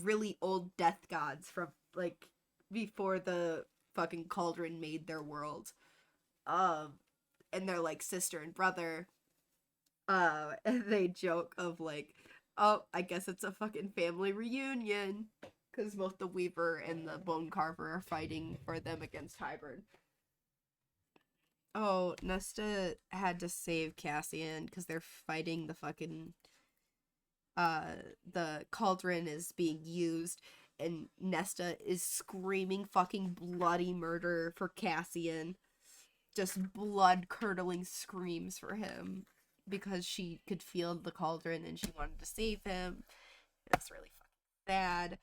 really old death gods from like before the fucking cauldron made their world. Um, and they're like sister and brother. And they joke of like, oh, I guess it's a fucking family reunion. Because both the weaver and the bone carver are fighting for them against Hybern. Oh, Nesta had to save Cassian because they're fighting the fucking the cauldron is being used and Nesta is screaming fucking bloody murder for Cassian. Just blood curdling screams for him because she could feel the cauldron and she wanted to save him. It's really fucking sad.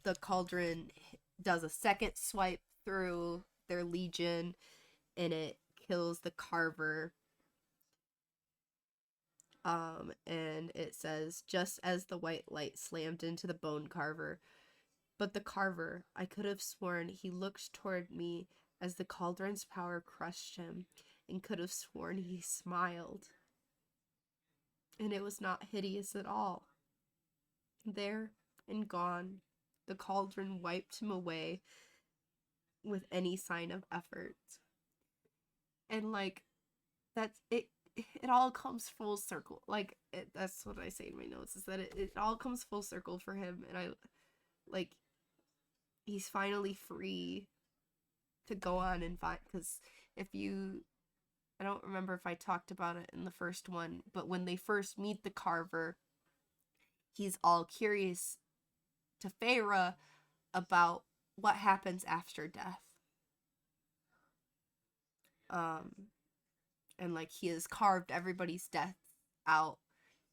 The cauldron does a second swipe through their legion and it kills the carver. And it says, just as the white light slammed into the bone carver. But the carver, I could have sworn he looked toward me as the cauldron's power crushed him, and could have sworn he smiled. And it was not hideous at all. There and gone, the cauldron wiped him away with any sign of effort. And like, that's it. It all comes full circle. Like that's what I say in my notes is that it all comes full circle for him, and I like he's finally free to go on and find. Because if you, I don't remember if I talked about it in the first one, but when they first meet the carver, he's all curious to Feyre about what happens after death. And like he has carved everybody's death out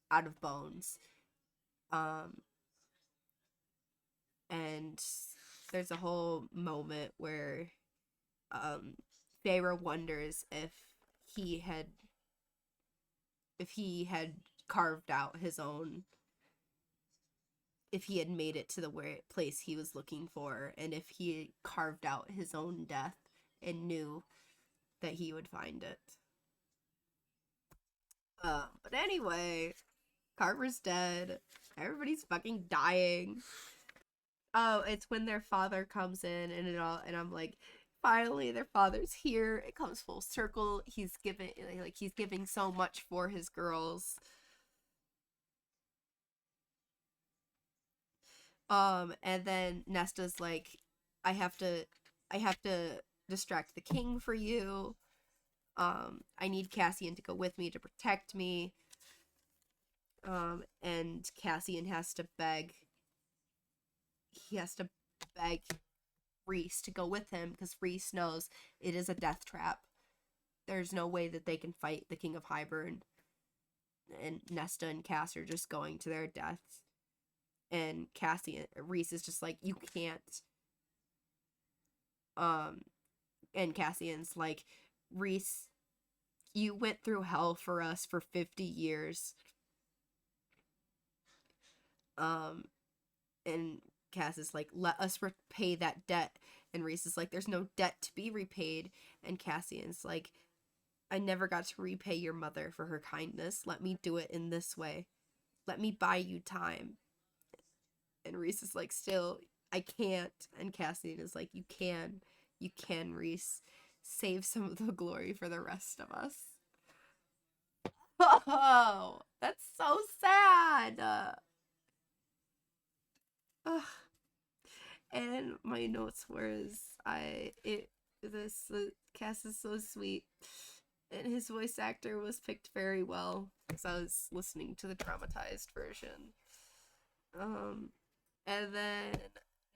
of bones. And there's a whole moment where Feyre wonders if he had carved out his own, if he had made it to the place he was looking for, and if he carved out his own death and knew that he would find it. But anyway, Carver's dead. Everybody's fucking dying. Oh, it's when their father comes in and I'm like, finally their father's here. It comes full circle. He's giving so much for his girls. And then Nesta's like, I have to distract the king for you. I need Cassian to go with me to protect me. And Cassian has to beg Rhys to go with him because Rhys knows it is a death trap. There's no way that they can fight the King of Hybern. And Nesta and Cass are just going to their deaths. And Rhys is just like, you can't. And Cassian's like, Rhys, you went through hell for us for 50 years. And Cass is like, let us repay that debt. And Rhys is like, there's no debt to be repaid. And Cassian's like, I never got to repay your mother for her kindness. Let me do it in this way. Let me buy you time. And Rhys is like, still, I can't. And Cassian is like, you can, Rhys. Save some of the glory for the rest of us. Oh, that's so sad. And my notes was Cass is so sweet, and his voice actor was picked very well because I was listening to the dramatized version. And then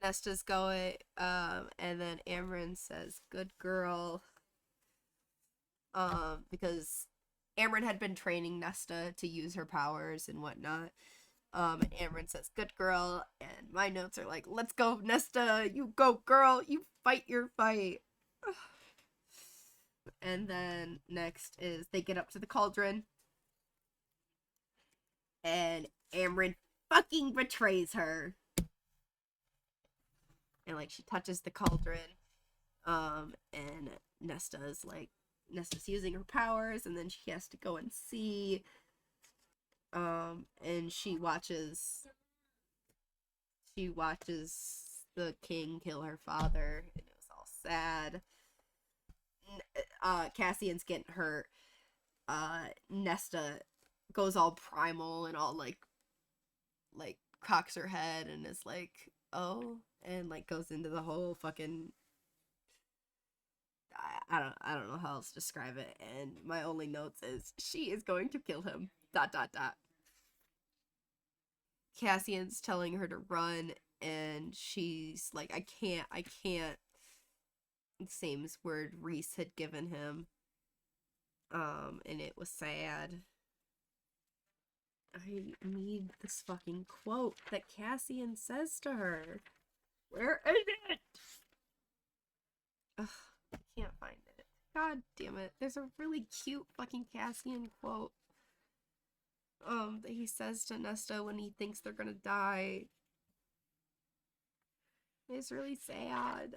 Nesta's going, and then Amren says, "Good girl," because Amren had been training Nesta to use her powers and whatnot. And Amren says, "Good girl," and my notes are like, "Let's go, Nesta! You go, girl! You fight your fight!" And then next is they get up to the cauldron, and Amren fucking betrays her. And like she touches the cauldron, and Nesta's using her powers, and then she has to go and see. And she watches the king kill her father, and it was all sad. Cassian's getting hurt. Nesta goes all primal and all like cocks her head and is like, oh, and like goes into the whole fucking I don't know how else to describe it. And my only notes is she is going to kill him. ... Cassian's telling her to run, and she's like, I can't. Same word Rhys had given him. And it was sad. I need this fucking quote that Cassian says to her. Where is it? Ugh, I can't find it. God damn it. There's a really cute fucking Cassian quote. That he says to Nesta when he thinks they're gonna die. It's really sad.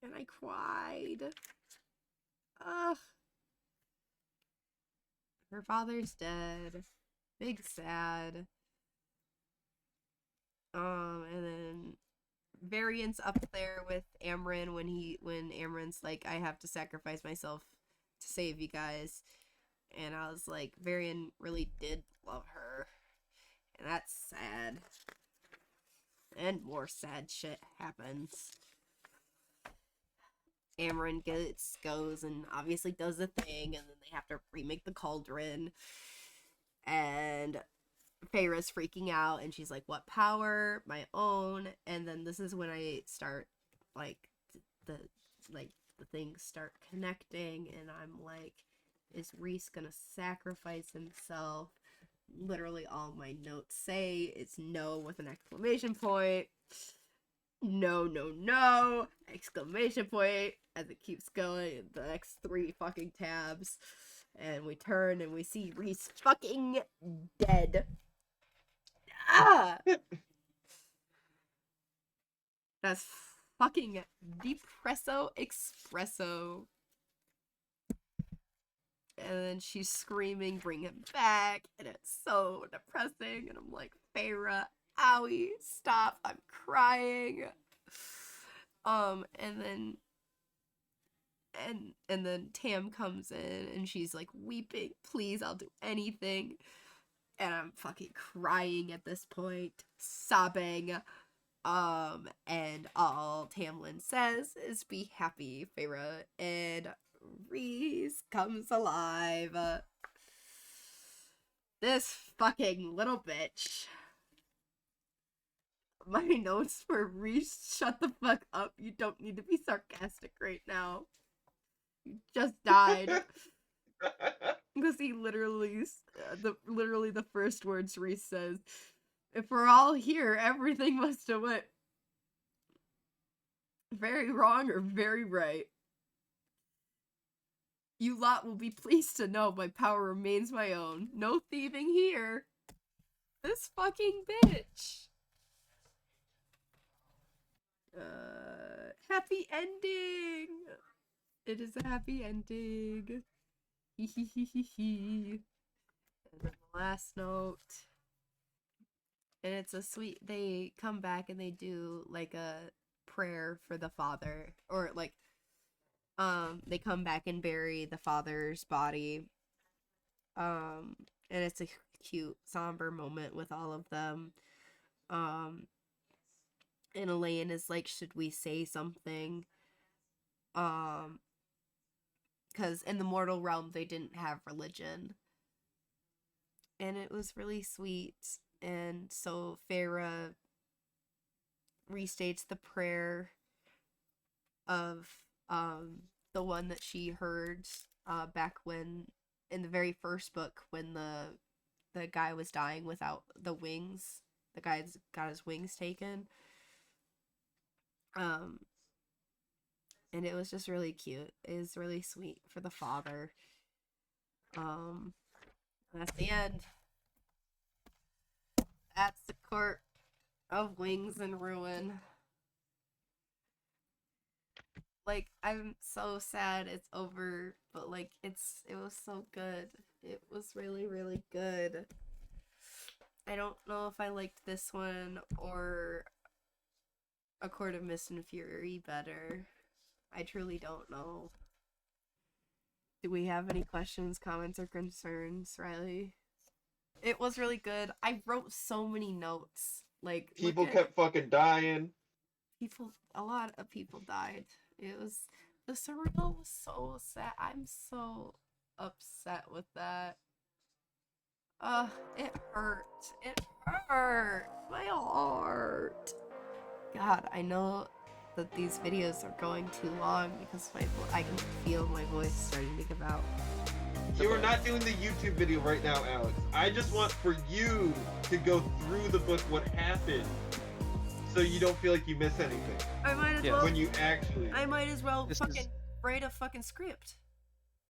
And I cried. Ugh. Her father's dead. Big sad. And then Varian's up there with Amren when Amren's like, I have to sacrifice myself to save you guys. And I was like, Varian really did love her. And that's sad. And more sad shit happens. Amren goes and obviously does the thing, and then they have to remake the cauldron. And Feyre's freaking out, and she's like, what power? My own. And then this is when I start, like, the things start connecting, and I'm like, is Rhys gonna sacrifice himself? Literally all my notes say it's no with an exclamation point. No, exclamation point, as it keeps going, the next 3 fucking tabs. And we turn and we see Rhys fucking dead. Ah! That's fucking depresso espresso. And then she's screaming, bring him back. And it's so depressing. And I'm like, Feyre, owie, stop. I'm crying. And then Tam comes in and she's like weeping, please, I'll do anything. And I'm fucking crying at this point, sobbing. And all Tamlin says is be happy, Feyre, and Rhys comes alive. This fucking little bitch. My notes for Rhys, shut the fuck up. You don't need to be sarcastic right now. You just died. Because he literally, the first words Rhys says, if we're all here, everything must have went very wrong or very right. You lot will be pleased to know my power remains my own. No thieving here. This fucking bitch. Happy ending. It is a happy ending. Hee hee hee hee hee. And then the last note. And it's a sweet, they come back and they do like a prayer for the father, or like they come back and bury the father's body, and it's a cute somber moment with all of them. And Elaine is like, should we say something? Because in the mortal realm they didn't have religion, and it was really sweet. And so Feyre restates the prayer of the one that she heard back when in the very first book, when the guy was dying without the wings. The guy's got his wings taken. And it was just really cute. It was really sweet for the father. That's the end. That's the court of wings and ruin. Like, I'm so sad it's over, but like it was so good. It was really, really good. I don't know if I liked this one or A Court of Mist and Fury better. I truly don't know. Do we have any questions, comments, or concerns, Riley? It was really good. I wrote so many notes. Like, People look at kept fucking dying. people. A lot of people died. It was the surreal was so sad. I'm so upset with that. It hurt. It hurt my heart. God, I know that these videos are going too long because I can feel my voice starting to give out. You are not doing the YouTube video right now, Alex. I just want for you to go through the book, what happened, so you don't feel like you miss anything I might as Yeah. well. when you actually. I might as well This fucking is- write a fucking script.